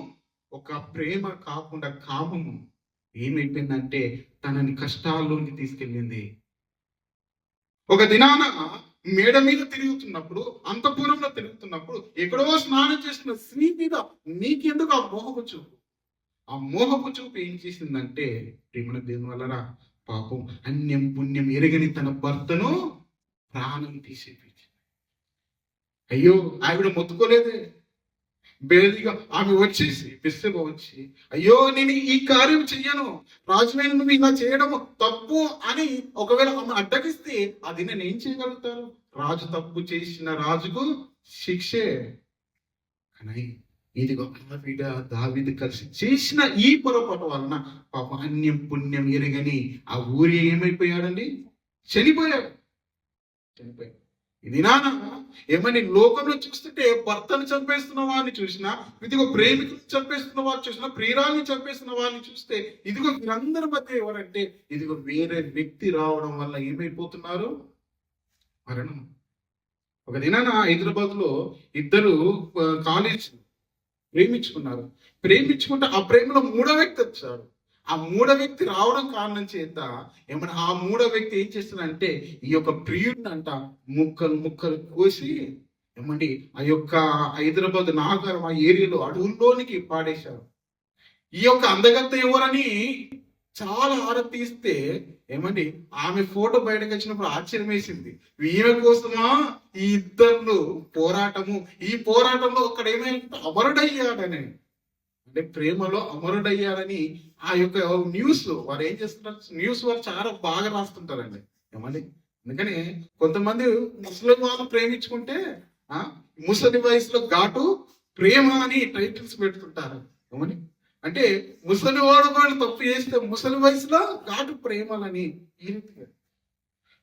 ఒక ప్రేమ కాకుండా కామము ఏమైపోయిందంటే తనని కష్టాల్లోకి తీసుకెళ్ళింది. ఒక దినాన మేడ మీద తిరుగుతున్నప్పుడు, అంతఃపురంలో తిరుగుతున్నప్పుడు ఎక్కడో స్నానం చేస్తున్న స్త్రీ మీద నీకెందుకు ఆ మోహపు చూపు? ఆ మోహపు చూపు ఏం చేసిందంటే ప్రేమల దేవుని వలన పాపం అన్యం పుణ్యం ఎరగని తన భర్తను ప్రాణం తీసేపించింది. అయ్యో, ఆవిడ మొత్తుకోలేదే. బేదిగా ఆమె వచ్చేసి బెస్సెబ వచ్చి, అయ్యో నేను ఈ కార్యం చెయ్యను, రాజుమైన నువ్వు ఇలా చేయడము తప్పు అని ఒకవేళ ఆమె అడ్డగిస్తే అది నేను ఏం చేయగలుగుతాను? రాజు తప్పు చేసిన రాజుకు శిక్షే. కానీ ఇదిగో ఆవిడ దావీదు కలిసి చేసిన ఈ పొరపాటు వలన పాప అన్యం పుణ్యం ఎరగని ఆ ఊరి ఏమైపోయాడండి? చనిపోయాడు. ఇది నాన్న ఏమని లోకంలో చూస్తుంటే భర్తను చంపేస్తున్న వారిని చూసినా, ఇదిగో ప్రేమికులు చంపేస్తున్న వారిని చూసినా, ప్రియురాల్ని చంపేస్తున్న వారిని చూస్తే, ఇదిగో వీరందరి మధ్య ఎవరంటే ఇదిగో వేరే వ్యక్తి రావడం వల్ల ఏమైపోతున్నారు? మరణం. ఒక దినాన హైదరాబాద్ లో ఇద్దరు కాలేజ్ ప్రేమించుకున్నారు. ప్రేమించుకుంటే ఆ ప్రేమలో మూడో వ్యక్తి వచ్చాడు. ఆ మూడో వ్యక్తి రావడం కారణం చేత ఏమన్నా ఆ మూడో వ్యక్తి ఏం చేస్తాడంటే ఈ యొక్క ప్రియుడిని అంట ముక్కలు ముక్కలు కోసి ఏమండి ఆ యొక్క హైదరాబాద్ నాగరం ఆ ఏరియాలో అడవుల్లోనికి పాడేశారు. ఈ యొక్క అందగత్త ఎవరని చాలా ఆరా తీస్తే ఏమండి ఆమె ఫోటో బయటకు వచ్చినప్పుడు ఆశ్చర్యం వేసింది. ఈమె కోసమా ఈ ఇద్దరు పోరాటము, ఈ పోరాటంలో ఒక్కడ ఏమైనా అమరుడయ్యాడని, అంటే ప్రేమలో అమరుడయ్యాడని ఆ యొక్క న్యూస్ వారు ఏం చేస్తున్నారు, న్యూస్ వారు చాలా బాగా రాస్తుంటారండి. ఏమండి అందుకని కొంతమంది ముస్లిం వాళ్ళు ప్రేమించుకుంటే ముసలి వయసులో ఘాటు ప్రేమ అని టైటిల్స్ పెడుతుంటారు. ఏమని అంటే ముసలి వాడు వాళ్ళు తప్పు చేస్తే ముసలి వయసులో ఘాటు ప్రేమలని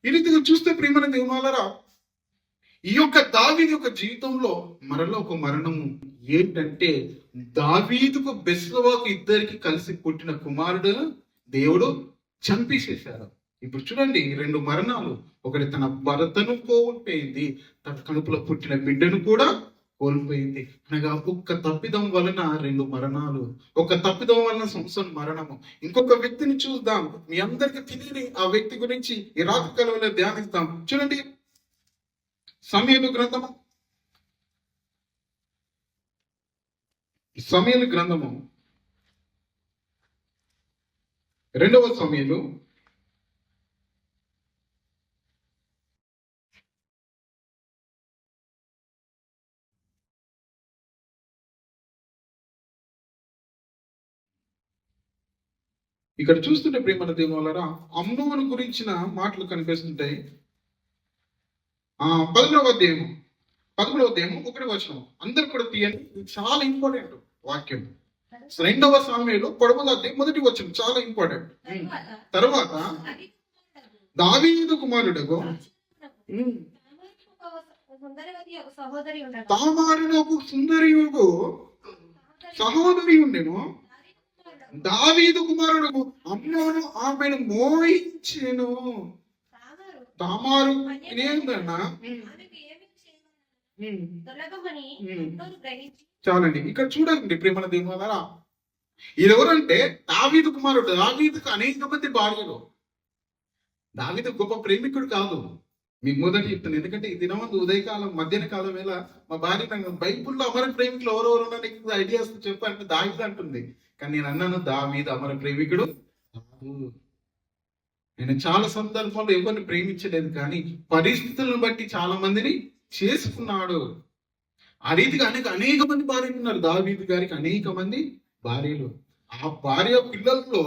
ఈ రీతిగా చూస్తే ప్రేమల దేవులారా, ఈ యొక్క దావీదు యొక్క జీవితంలో మరలో ఒక మరణము ఏంటంటే దావీదుకు బెత్షెబకు ఇద్దరికి కలిసి పుట్టిన కుమారుడు దేవుడు చంపేసేశారు. ఇప్పుడు చూడండి, రెండు మరణాలు. ఒకటి తన భర్తను కోల్పోయింది, తన కడుపులో పుట్టిన బిడ్డను కూడా కోల్పోయింది. అనగా ఒక్క తప్పిదం వలన రెండు మరణాలు, ఒక తప్పిదం వలన సంసోను మరణము. ఇంకొక వ్యక్తిని చూద్దాం, మీ అందరికి తెలియని ఆ వ్యక్తి గురించి ఈ రాత్రి కాలంలో ధ్యానిస్తాం. చూడండి, సమూయేలు గ్రంథము, సమూయేలు గ్రంథము 2వ సమూయేలు ఇక్కడ చూస్తుంటే ప్రియమైన దేవులారా, అమ్నోను గురించిన మాటలు కనిపిస్తుంటాయి. 11వ అధ్యాయం 1 వచనం అందరు కూడా తీయండి. ఇది చాలా ఇంపార్టెంట్ వాక్యం. 2వ సామ్యుయేలు 1 వచనం చాలా ఇంపార్టెంట్. తర్వాత దావీదు కుమారుడగు తామారునకు సుందరియుగు సహోదరి ఉండెను. దావీదు కుమారుడు అమ్నోను ఆమెను మోయించెను. తామారు ఏందన్నా చాలండి. ఇక్కడ చూడండి ప్రేమల దేవులారా, ఎవరంటే దావీదు కుమారుడు. దావీదుకు అనేక మంది భార్యలు. దావీదు గొప్ప ప్రేమికుడు కాదు. మీకు మొదటి చెప్తాను, ఎందుకంటే ఈ దినమందు ఉదయకాలం మధ్యాహ్న కాలం వేళ మా భార్య బైబుల్లో అమర ప్రేమికులు ఎవరెవరు నీకు ఐడియాస్ చెప్పారంటే దావీదు అంటుంది. కానీ నేను అన్నాను, దావీదు అమర ప్రేమికుడు కాదు. నేను చాలా సందర్భాల్లో ఎవరిని ప్రేమించలేదు, కానీ పరిస్థితులను బట్టి చాలా మందిని చేసుకున్నాడు. ఆ రీతిగా అనేక మంది భార్యలు ఉన్నారు. దావీదు గారికి అనేక మంది భార్యలు. ఆ భార్య పిల్లల్లో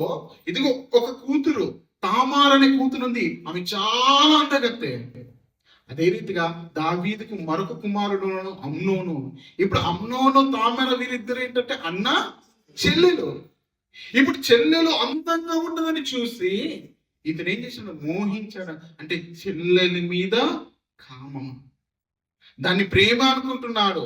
ఇదిగో ఒక కూతురు తామార్ అనే కూతురు ఉంది. ఆమె చాలా అందగత్తే. అదే రీతిగా దావీదుకు మరొక కుమారుడు అమ్నోను. ఇప్పుడు అమ్నోను తామార వీరిద్దరు ఏంటంటే అన్న చెల్లెలు. ఇప్పుడు చెల్లెలు అందంగా ఉన్నదని చూసి ఇతను ఏం చేశాడు, మోహించాడు. అంటే చెల్లెలి మీద కామం, దాన్ని ప్రేమ అనుకుంటున్నాడు.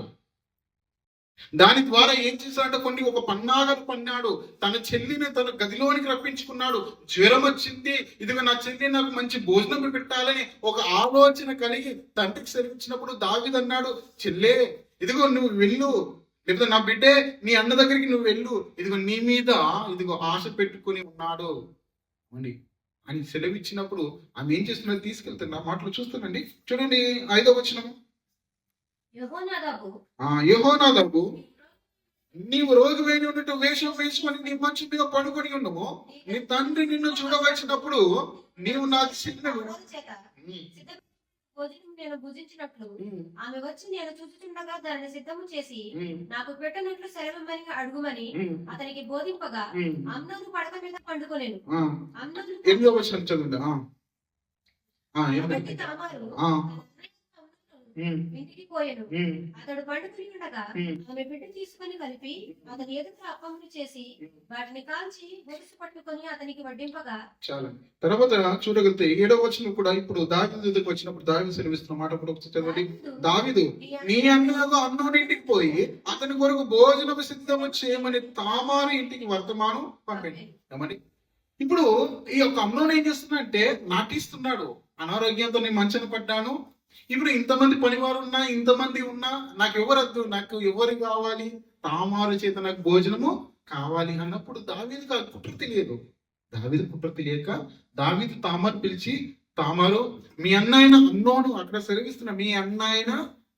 దాని ద్వారా ఏం చేశాడంటే ఒక పన్నాగలు పన్నాడు. తన చెల్లిని తన గదిలోనికి రప్పించుకున్నాడు. జ్వరం వచ్చింది, ఇదిగో నా చెల్లి నాకు మంచి భోజనం పెట్టాలని ఒక ఆలోచన కలిగి తండ్రికి సెలవిచ్చినప్పుడు దావీదు అన్నాడు, చెల్లే ఇదిగో నువ్వు వెళ్ళు, లేకపోతే నా బిడ్డే నీ అన్న దగ్గరికి నువ్వు వెళ్ళు, ఇదిగో నీ మీద ఇదిగో ఆశ పెట్టుకుని ఉన్నాడు అని సెలవిచ్చినప్పుడు ఆమె ఏం చేస్తున్నది, తీసుకెళ్తుంది. ఆ మాటలు చూస్తానండి. చూడండి 5వ వచనం. యెహోనాదాబు నీవు రోగివైన ఉన్నట్టు వేషం వేసుకొని నీ మంచం మీద పడుకొని ఉండము. నీ తండ్రి నిన్ను చూడవచ్చినప్పుడు నీవు నాకు చిన్నడు నేను భుజించినట్లు ఆమె వచ్చి నేను చూచుచుండగా దానిని సిద్ధము చేసి నాకు పెట్టినట్లు సెలవిమ్మని అడుగుమని అతనికి బోధింపగా అమ్నోను పడక మీద పండుకోలేను. తామారు ఇంటికి పోయాను. అతడు పండుకుని ఉండగా ఆమె బిడ్డ తీసుకుని కలిపి అతని ఎదుట అప్పములు చేసి వాటిని కాల్చి గొలుసు పట్టుకొని అతనికి వడ్డింపగా. చాలా తర్వాత చూడగలిగితే 7వ వచనం కూడా ఇప్పుడు దావీదు దగ్గరికి వచ్చినప్పుడు దావీదు సెలవిస్తున్న మాట కూడా చదవండి. దావీదు నీ అన్నగా అన్నోని ఇంటికి పోయి అతని కొరకు భోజనం సిద్ధము చేయమని తామారు ఇంటికి వర్తమానం పంపండి. ఏమని ఇప్పుడు ఈ యొక్క అమ్నోని ఏం చేస్తున్నాడంటే నటిస్తున్నాడు. అనారోగ్యంతో నేను మంచన పడ్డాను, ఇప్పుడు ఇంతమంది పనివారు ఉన్నా, ఇంతమంది ఉన్నా, నాకు ఎవరద్దు, నాకు ఎవరు కావాలి, తామారు చేత నాకు భోజనము కావాలి అన్నప్పుడు దావీదుకు ఆ కుట్ర తెలియదు. దావీదు కుట్ర తెలియక దావీదు తామారు పిలిచి, తామారు మీ అన్న అయిన అమ్నోను, అక్కడ సెలవిస్తున్న మీ అన్న అయిన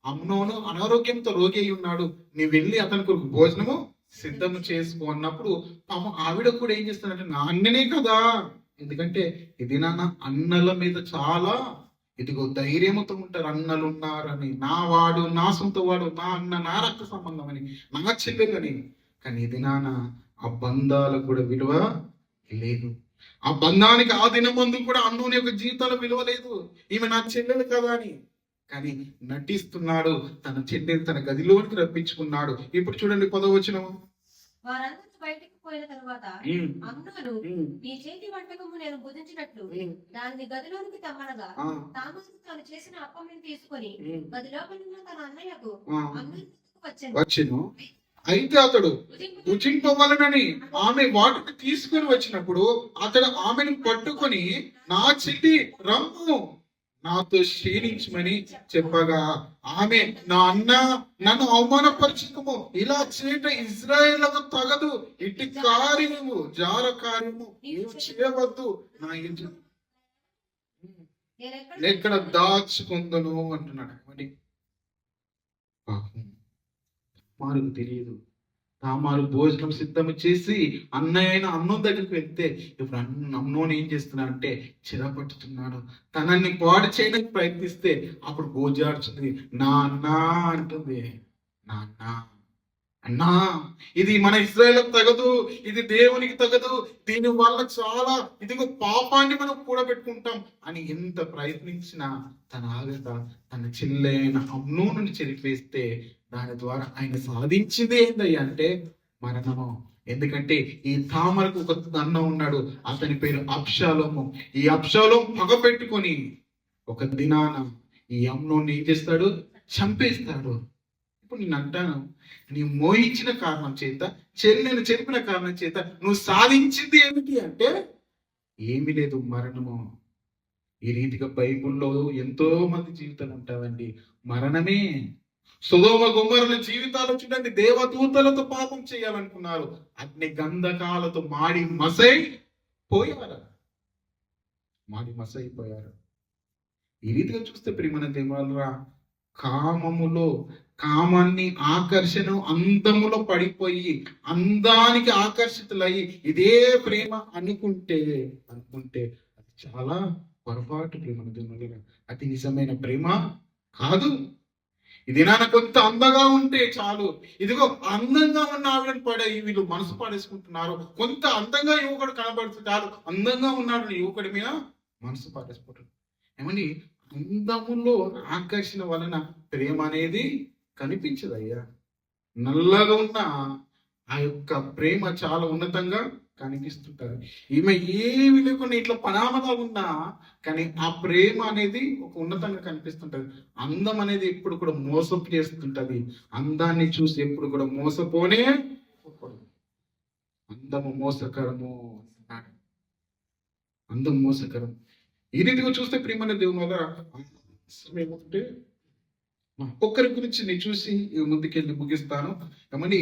అమ్నోను అనారోగ్యంతో రోగి అయి ఉన్నాడు, నీ వెళ్ళి అతని కొరకు భోజనము సిద్ధము చేసుకో అన్నప్పుడు పాపం ఆవిడ కూడా ఏం చేస్తుందంటే నా అన్ననే కదా, ఎందుకంటే ఇది నాన్న అన్నల మీద చాలా ఇదిగో ధైర్యంతో ఉంటారు. అన్నలు ఉన్నారని, నా వాడు, నా సొంత వాడు, నా అన్న, నా రక్త సంబంధం అని, నా చెల్లెలని. కానీ ఇది నాన్న ఆ బంధాలకు కూడా విలువ లేదు. ఆ బంధానికి ఆ దినమందు కూడా అన్నోని యొక్క జీవితాల విలువ లేదు. ఈమె నా చెల్లెలు కదా అని. కానీ నటిస్తున్నాడు. తన చెల్లెలు తన గదిలోనికి రప్పించుకున్నాడు. ఇప్పుడు చూడండి 10వ వచనం. వారందరూ బయటకు పోయిన తరువాత అమ్నోను నీ చేతి వంటకము నేను భుజించినట్లు దాన్ని గదిలోనికి తెమ్మనగా తాము తాను చేసిన అప్పమును తీసుకొని గదిలోపలున్న తన అన్నయ్యకు వచ్చెను. అయితే అతడు భుజింపవలనని ఆమె వాటిని తీసుకొని వచ్చినప్పుడు అతడు ఆమెను పట్టుకొని నా చెల్లి రమ్ము నాతో క్షీణించమని చెప్పగా ఆమె నా అన్న నన్ను అవమానపరచకము, ఇలా చేయట ఇజ్రాయేలుకు తగదు, ఇటు కార్యము జార కార్యము నీవు చేయవద్దు, నా ఇంటి ఎక్కడ దాచుకుందను అంటున్నాడు. మరి మాకు తెలియదు. తామారు భోజనం సిద్ధం చేసి అన్నయ్య అన్నం దగ్గరికి వెళ్తే ఇప్పుడు అన్నోని ఏం చేస్తున్నాడంటే చిరపట్టుతున్నాడు. తనని పాడు చేయడానికి ప్రయత్నిస్తే అప్పుడు గోజార్చుంది, నా అన్న అంటుంది. నా అన్న అన్నా ఇది మన ఇశ్రాయేలుకు తగదు, ఇది దేవునికి తగదు, దీని వల్ల చాలా ఇదిగో పాపాన్ని మనం కూడబెట్టుకుంటాం అని ఎంత ప్రయత్నించినా తన ఆగక తన చెల్లైన అమ్నోనుని చెరిపేస్తే దాని ద్వారా ఆయన సాధించింది ఏందయ్యా అంటే మరణము. ఎందుకంటే ఈ తామరకు ఒక అన్న ఉన్నాడు, అతని పేరు అబ్షాలోము. ఈ అబ్షాలోము పగ పెట్టుకొని ఒక దినాన ఈ అమ్నోన్ని ఏం చేస్తాడు, చంపేస్తాడు. ఇప్పుడు నేను అంటాను, నీ మోయించిన కారణం చేత, చెల్లెను చెరిపిన కారణం చేత నువ్వు సాధించింది ఏమిటి అంటే ఏమీ లేదు, మరణము. ఈ రీతిగా బైబిల్లో ఎంతో మంది జీవితాలు ఉంటావండి, మరణమే. సొదొమ గొమొర్రా జీవితాలు చూడండి, దేవదూతలతో పాపం చేయాలనుకున్నారు, అగ్ని గంధకాలతో మాడి మసై పోయారు, మాడి మసైపోయారు. ఈ రీతిగా చూస్తే ప్రియమైన దేవుళ్ళరా, కామములో కామాన్ని ఆకర్షణ అందములో పడిపోయి అందానికి ఆకర్షితులయ్యి ఇదే ప్రేమ అనుకుంటే అది చాలా పొరపాటు. ప్రేమ దేవుళ్ళరా, అది నిజమైన ప్రేమ కాదు. ఇది నాన్న కొంత అందంగా ఉంటే చాలు, ఇదిగో అందంగా ఉన్న ఆవిడని పడే వీళ్ళు మనసు పాడేసుకుంటున్నారు. కొంత అందంగా యువకుడు కనబడుతుంది చాలు, అందంగా ఉన్నాడు యువకుడి మీద మనసు పాడేసుకుంటారు. ఏమని అందములో ఆకర్షణ వలన ప్రేమ అనేది కనిపించదు అయ్యా. నల్లగా ఉన్న ఆ యొక్క ప్రేమ చాలా ఉన్నతంగా కనిపిస్తుంటది. ఈమె ఏమి లేకుండా ఇట్లా పనామగా ఉన్నా కానీ ఆ ప్రేమ అనేది ఒక ఉన్నతంగా కనిపిస్తుంటది. అందం అనేది ఎప్పుడు కూడా మోసపు చేస్తుంటది. అందాన్ని చూసి ఎప్పుడు కూడా మోసపోనే. అందము మోసకరము, అందం మోసకరం. ఈ రీతిగా చూస్తే ప్రియమైన దేవుని వల్ల ఏమంటే ఒక్కరి గురించి నేను చూసి ముందుకెళ్ళి ముగిస్తాను. ఏమని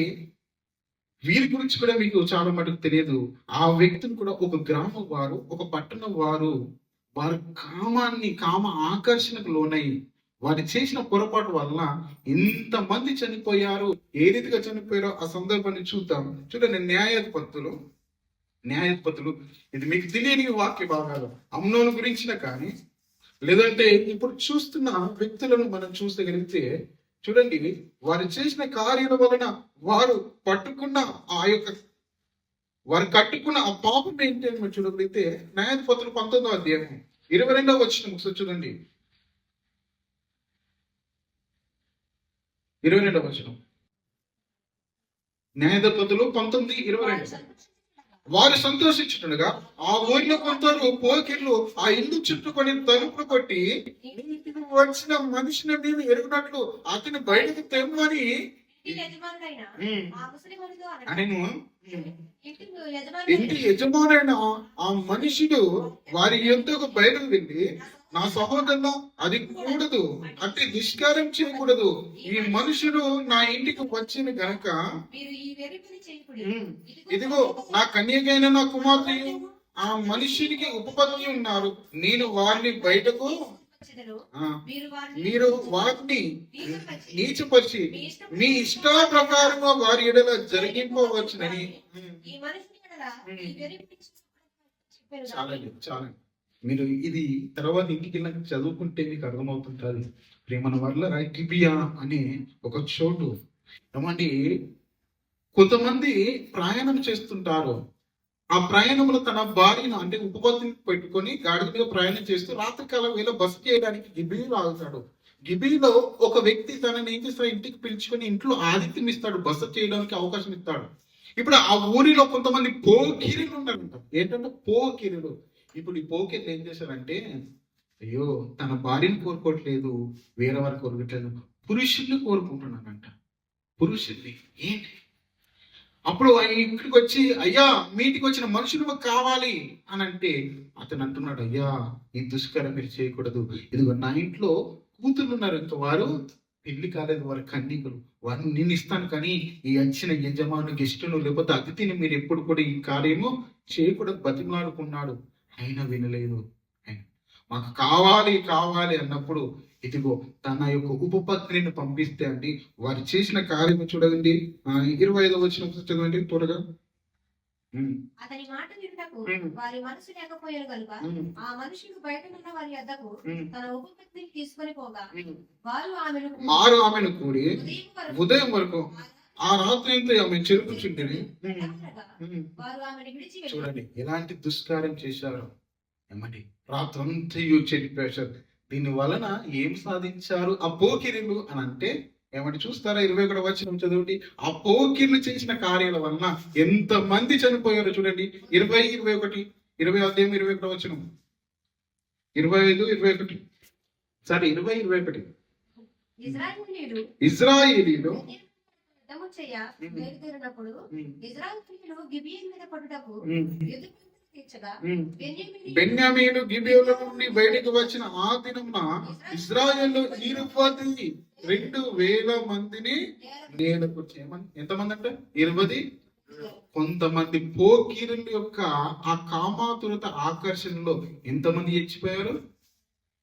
వీరి గురించి కూడా మీకు చాలా మటుకు తెలియదు. ఆ వ్యక్తిని కూడా ఒక గ్రామం వారు, ఒక పట్టణం వారు, వారి కామ ఆకర్షణకు లోనై వారు చేసిన పొరపాటు వల్ల ఇంతమంది చనిపోయారు. ఏ రీతిగా చనిపోయారో ఆ సందర్భాన్ని చూద్దాం. చూడండి, న్యాయాధిపతులు ఇది మీకు తెలియని వాక్య భాగాలు. అమ్నోను గురించిన కానీ లేదంటే ఇప్పుడు చూస్తున్న వ్యక్తులను మనం చూసగలిగితే చూడండి, వారు చేసిన కార్యాల వలన వారు కట్టుకున్న ఆ పాపం ఏంటి అని మనం చూడగలిగితే న్యాయాధిపతులు 19వ అధ్యాయం 22వ వచనం ఒకసారి చూడండి. 22వ వచనం, న్యాయాధిపతులు 19:22. వారు సంతోషించుండగా ఆ ఊరిలో కొందరు పోకిర్లు ఆ ఇల్లు చుట్టుకొని తలుపులు కొట్టి, నీకు వచ్చిన మనిషిని నీవు ఎరుగునట్లు అతని బయటకు తెమ్మని అనెను. ఇంటి యజమానైన ఆ మనుషుడు వారి యొద్దకు బయటకు వెళ్ళి, నా సహోదరులు అది కూడదు, అంటే దుష్కారం చేయకూడదు. ఈ మనుషుడు నా ఇంటికి వచ్చిన గనక ఇదిగో నా కన్యకైన నా కుమార్తె ఆ మనుషునికి ఉపపత్తి ఉన్నారు, నేను వారిని బయటకు మీరు వారిని నీచపరిచి మీ ఇష్ట ప్రకారంగా వారి ఎడల జరిగింపవచ్చునని. చాలండి. మీరు ఇది తర్వాత ఇంటికి వెళ్ళినాక చదువుకుంటే మీకు అర్థమవుతుంటుంది. ప్రేమన వల్ల గిబియా అనే ఒక చోటు. ఏమండి, కొంతమంది ప్రయాణం చేస్తుంటారు. ఆ ప్రయాణంలో తన భార్యను అంటే ఉపపత్తిని పెట్టుకొని గాడి మీద ప్రయాణం చేస్తూ రాత్రికాలం వేళ బస చేయడానికి గిబిలో ఆగుతాడు. గిబిలో ఒక వ్యక్తి తనని ఏం చేస్తాడు, ఇంటికి పిలుచుకొని ఇంట్లో ఆతిథ్యం ఇస్తాడు, బస చేయడానికి అవకాశం ఇస్తాడు. ఇప్పుడు ఆ ఊరిలో కొంతమంది పోకిరీలు ఉన్నారంట. ఏంటంటే పోకిరీలు. ఇప్పుడు ఈ పోకిరీలు ఏం చేశారంటే, అయ్యో తన భార్యను కోరుకోవట్లేదు, వేరే వారు కోరుకోవట్లేదు, పురుషుల్ని కోరుకుంటున్నారంట. పురుషుల్ని ఏంటి? అప్పుడు ఆయన ఇక్కడికి వచ్చి, అయ్యా మీ ఇంటికి వచ్చిన మనుషులు మాకు కావాలి అని అంటే అతను అంటున్నాడు, అయ్యా ఈ దుష్కరం మీరు చేయకూడదు. ఇదిగో నా ఇంట్లో కూతుర్లు ఉన్నారు, ఇంకా వారు పెళ్లి కాలేదు, వారి కన్యకులు, వారిని నేను ఇస్తాను, కానీ ఈ వచ్చిన యజమాను గెస్టును లేకపోతే అతిథిని మీరు ఎప్పుడు కూడా ఈ కార్యము చేయకూడదు బతిమలాడుకున్నాడు. అయినా వినలేదు. మాకు కావాలి అన్నప్పుడు ఇదిగో తన యొక్క ఉపపత్నిని పంపిస్తే అండి వారు చేసిన కార్యము చూడండి. 25వ వచనం చదవండి త్వరగా. అతని మాట వినుటకు వారి మనసు లేకపోయారు కనుక ఆ మనుషుడు బయట ఉన్న వారి వద్దకు తన ఉపపత్నిని తీసుకొని పోగా వారు ఆమెను కూడి ఉదయం వరకు ఆ రాత్రి అంతా ఆమె చెరుపుచుంటిని. అనగా వారు ఆమెను విడిచి వెళ్ళి చూడండి ఎలాంటి దుష్కార్యం చేశారు. ఏమండి రాత్రంతయు చెరిపేశారు. దీని వలన ఏం సాధించారు ఆ పోకిరీలు అని అంటే ఏమంటే చూస్తారా 21 వచనం చదవండి. ఆ పోకిర్లు చేసిన కార్యాల వలన ఎంత మంది చనిపోయారు చూడండి. 20, 21, 20 అధ్యాయం 21 వచనం, 25, 21, సారీ 20, 21. ఇశ్రాయేలీయులు ఇజ్రాయేలీలు యుద్ధము చేయ బయలుదేరినప్పుడు ఇశ్రాయేలీయులు గిబియోను మీద పడుటకు యుద్ధం తీర్చగా బెన్యామీను గిబియోను నుండి బయటికి వచ్చిన ఆ దినమున ఇజ్రాయేలు 22,000 మందిని ఎంతమంది అంటే 20. కొంతమంది పోకీరుల యొక్క ఆ కామాతురత ఆకర్షణలో ఎంతమంది చచ్చిపోయారు?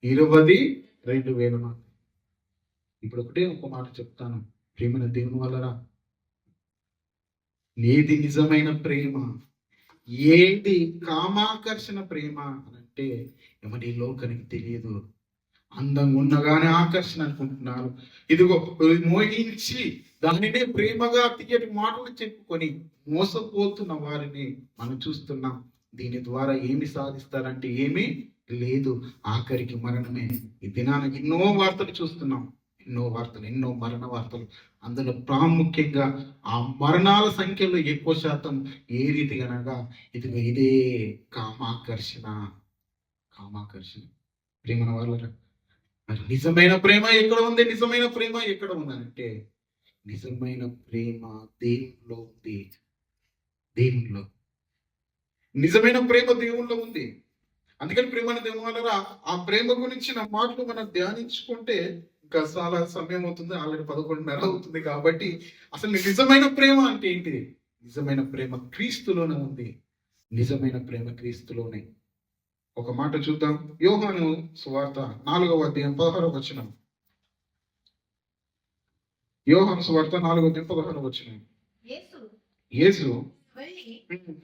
22,000 మంది. ఇప్పుడు ఒక మాట చెప్తాను, ప్రేమైన దేవుని వలన ఏది నిజమైన ప్రేమ, ఏది కామాకర్షణ ప్రేమ అని అంటే ఏమంటే ఈ లోకానికి తెలియదు. అందంగా ఉండగానే ఆకర్షణ అనుకుంటున్నారు. ఇదిగో మోహించి దానినే ప్రేమగా తీయటి మాటలు చెప్పుకొని మోసపోతున్న వారిని మనం చూస్తున్నాం. దీని ద్వారా ఏమి సాధిస్తారంటే ఏమీ లేదు, ఆఖరికి మరణమే. ఈ దినాన ఎన్నో వార్తలు చూస్తున్నాం, ఎన్నో మరణ వార్తలు. అందులో ప్రాముఖ్యంగా ఆ మరణాల సంఖ్యలో ఎక్కువ శాతం ఏ రీతిగా అనగా ఇదే కామాకర్షణ. ప్రేమ వాళ్ళ మరి నిజమైన ప్రేమ ఎక్కడ ఉంది? నిజమైన ప్రేమ ఎక్కడ ఉందంటే నిజమైన ప్రేమ దేవునిలో ఉంది. నిజమైన ప్రేమ దేవునిలో ఉంది. అందుకని ప్రేమ దేవుని వల్ల ఆ ప్రేమ గురించి నా మాటలు మనం ధ్యానించుకుంటే ఇంకా చాలా సమయం అవుతుంది, ఆల్రెడీ 11:30 అవుతుంది. కాబట్టి అసలు నిజమైన ప్రేమ అంటే ఏంటిది? నిజమైన ప్రేమ క్రీస్తులోనే ఉంది. నిజమైన ప్రేమ క్రీస్తులోనే. ఒక మాట చూద్దాం. యోహాను సువార్త 4వ అధ్యాయం 16వ వచనం. యోహాను సువార్త 4వ అధ్యాయం 16వ వచనం. యేసు వెళ్ళి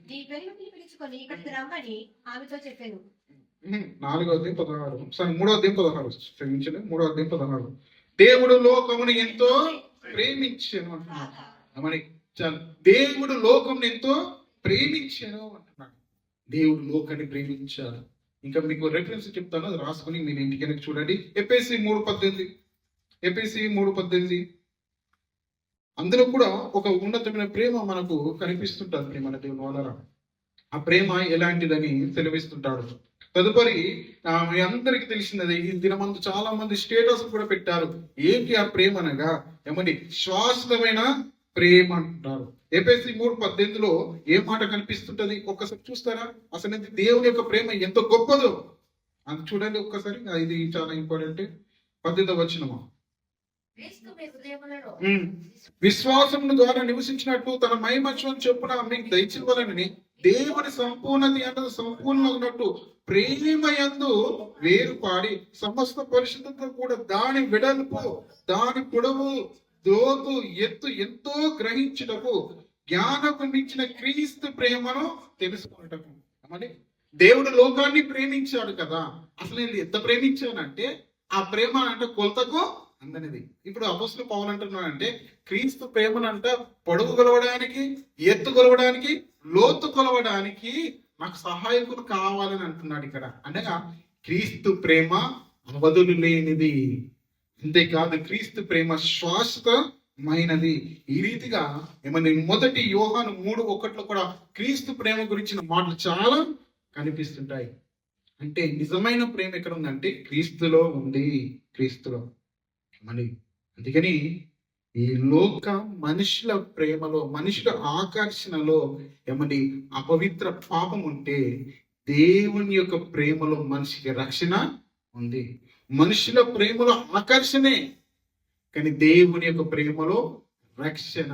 నీ పెనిమిటిని పిలుచుకొని ఇక్కడికి రమ్మని ఆమెతో చెప్పాను. 4వ అధ్యాయం 16, సారీ 3వ అధ్యాయం 16, క్షమించండి 3వ అధ్యాయం 16. దేవుడు లోకమును ఎంతో ప్రేమించెను అంటున్నాడు. దేవుడు లోకమును ఎంతో ప్రేమించెను అంటున్నాడు. దేవుడు లోకాన్ని ప్రేమించాడు. ఇంకా మీకు రెఫరెన్స్ చెప్తాను, అది రాసుకుని మీరు ఇంటికి చూడండి. ఎఫెసీ 3:18. అందులో కూడా ఒక ఉన్నతమైన ప్రేమ మనకు కనిపిస్తుంటుంది. ప్రేమ దేవుని వల్ల ఆ ప్రేమ ఎలాంటిదని సెలవిస్తుంటాడు. తదుపరి మీ అందరికి తెలిసినది, ఈ దినమందు చాలా మంది స్టేటస్ కూడా పెట్టారు. ఏంటి ఆ ప్రేమ అనగా ఏమండి శాశ్వతమైన ప్రేమ అంటారు. ఎఫెసీ 3:18లో ఏ మాట కనిపిస్తుంటది ఒక్కసారి చూస్తారా? అసలు దేవుని యొక్క ప్రేమ ఎంత గొప్పదో అది చూడండి ఒక్కసారి. ఇది చాలా ఇంపార్టెంట్. 18వ వచనము. విశ్వాసం ద్వారా నివసించినట్టు తన మహిమత్వం చొప్పున మీకు దయచేవాలని దేవుని సంపూర్ణమైనట్టు ప్రేమ యందు వేరుపాడి సమస్త పరిశుద్ధత కూడా దాని వెడల్పు, దాని పొడవు, లోతు, ఎత్తు ఎంతో గ్రహించుటకు జ్ఞానకు మించిన క్రీస్తు ప్రేమను తెలుసుకున్నటకు. అంటే దేవుడు లోకాన్ని ప్రేమించాడు కదా. అసలు నేను ఎంత ప్రేమించానంటే ఆ ప్రేమ అంటే కొలతకు అందనిది. ఇప్పుడు అపోస్తలుడు పౌలు అంటున్నాడంటే క్రీస్తు ప్రేమనంట పొడవు కొలవడానికి, ఎత్తు కొలవడానికి, లోతు కొలవడానికి నాకు సహాయకులు కావాలని అంటున్నాడు ఇక్కడ. అనగా క్రీస్తు ప్రేమ అవధులు లేనిది. అంతేకాదు క్రీస్తు ప్రేమ శాశ్వతమైనది. ఈ రీతిగా ఏమన్నా మొదటి యోహాను 3:1 కూడా క్రీస్తు ప్రేమ గురించిన మాటలు చాలా కనిపిస్తుంటాయి. అంటే నిజమైన ప్రేమ ఎక్కడ ఉందంటే క్రీస్తులో ఉంది. క్రీస్తులో మరి అందుకని ఈ లోక మనుషుల ప్రేమలో, మనుషుల ఆకర్షణలో ఏమని అపవిత్ర పాపం ఉంటే దేవుని యొక్క ప్రేమలో మనిషికి రక్షణ ఉంది. మనుషుల ప్రేమలో ఆకర్షణే, కానీ దేవుని యొక్క ప్రేమలో రక్షణ.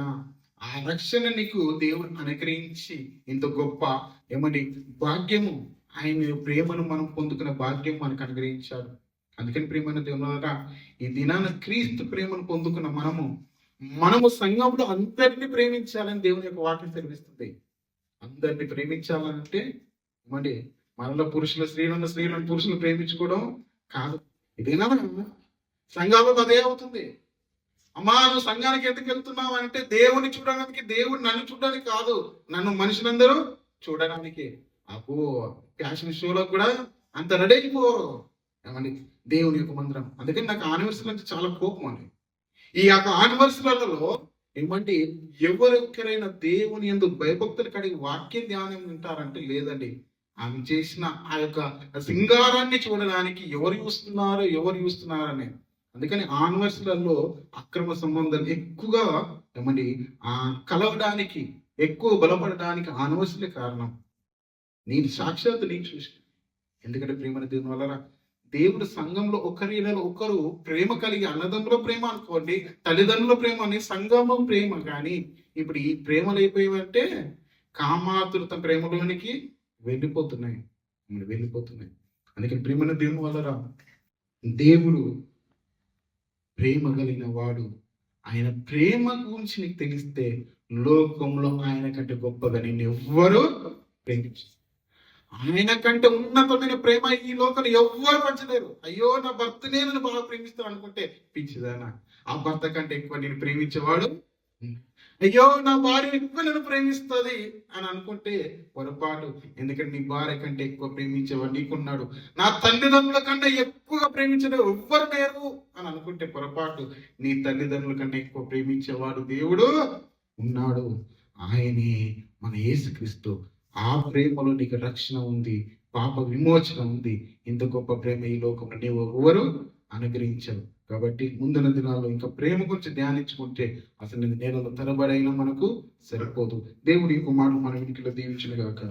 ఆ రక్షణ నీకు దేవుడు అనుగ్రహించి ఇంత గొప్ప ఏమని భాగ్యము, ఆయన ప్రేమను మనం పొందుకున్న భాగ్యం మనకు అనుగ్రహించాడు. అందుకని ప్రేమైన దేవుని ఈ దినాన క్రీస్తు ప్రేమను పొందుకున్న మనము సంఘంలో అందరినీ ప్రేమించాలని దేవుని యొక్క వాక్యం తెలిపిస్తుంది. అందరినీ ప్రేమించాలంటే ఏమండి మనలో స్త్రీలను పురుషులు ప్రేమించుకోవడం కాదు. ఇదేనా సంఘాలలో అదే అవుతుంది. అమ్మా నువ్వు సంఘానికి ఎందుకు వెళ్తున్నావు అంటే దేవుని చూడడానికి, దేవుడు నన్ను చూడడానికి కాదు, నన్ను మనుషులందరూ చూడడానికి. అబ్బో ఫ్యాషన్ షోలో కూడా అంత రెడీ అయిపోరు ఏమండి దేవుని యొక్క మందిరం. అందుకని నాకు ఆనివర్సరీ అంటే చాలా కోపం అండి. ఈ యొక్క ఆనివర్సరీలలో ఏమంటే ఎవరెక్కరైనా దేవుని యందు భయభక్తులు కడిగి వాక్య ధ్యానం వింటారంటే లేదండి. ఆమె చేసిన ఆ యొక్క సింగారాన్ని చూడడానికి ఎవరు చూస్తున్నారని. అందుకని ఆనివర్సరీలలో అక్రమ సంబంధాలు ఎక్కువగా ఏమండి కలవడానికి, ఎక్కువ బలపడడానికి ఆనివర్సరీ కారణం. నేను సాక్షాత్తు నేను చూసి, ఎందుకంటే ప్రేమ దేవుని వల్ల దేవుడు సంఘంలో ఒకరు ప్రేమ కలిగి, అన్నదమ్ముల ప్రేమ అనుకోండి, తల్లిదండ్రుల ప్రేమ అని సంఘంలో ప్రేమ. కానీ ఇప్పుడు ఈ ప్రేమలు అయిపోయామంటే కామాతురత ప్రేమలోనికి వెళ్ళిపోతున్నాయి. అందుకని ప్రేమ దేవుని వల్ల దేవుడు ప్రేమ కలిగిన వాడు. ఆయన ప్రేమ గురించి నీకు తెలిస్తే లోకంలో ఆయన కంటే గొప్పగా నిన్ను ఎవ్వరూ ప్రేమించారు. ఆయన కంటే ఉన్నతమైన ప్రేమ ఈ లోకంలో ఎవ్వరు పంచలేరు. అయ్యో నా భర్తనే నన్ను బాగా ప్రేమిస్తాను అనుకుంటే పిచ్చిదానా, ఆ భర్త కంటే ఎక్కువ నేను ప్రేమించేవాడు. అయ్యో నా భార్య ఎక్కువ నన్ను ప్రేమిస్తుంది అని అనుకుంటే పొరపాటు. ఎందుకంటే నీ భార్య కంటే ఎక్కువ ప్రేమించేవాడు నీకున్నాడు. నా తల్లిదండ్రుల కంటే ఎక్కువగా ప్రేమించడం ఎవ్వరు లేరు అని అనుకుంటే పొరపాటు. నీ తల్లిదండ్రుల కంటే ఎక్కువ ప్రేమించేవాడు దేవుడు ఉన్నాడు. ఆయనే మన యేసుక్రీస్తు. ఆ ప్రేమలో నీకు రక్షణ ఉంది, పాప విమోచన ఉంది. ఇంత గొప్ప ప్రేమ ఈ లోకంలో నీవు ఎవరు అనుగ్రహించరు. కాబట్టి ముందున్న దినాల్లో ఇంకా ప్రేమ గురించి ధ్యానించుకుంటే అసలు నేలలో తరబడైనా మనకు సరిపోదు. దేవుడి యొక్క మాట మన ఇంటిలో దీవించును గాక.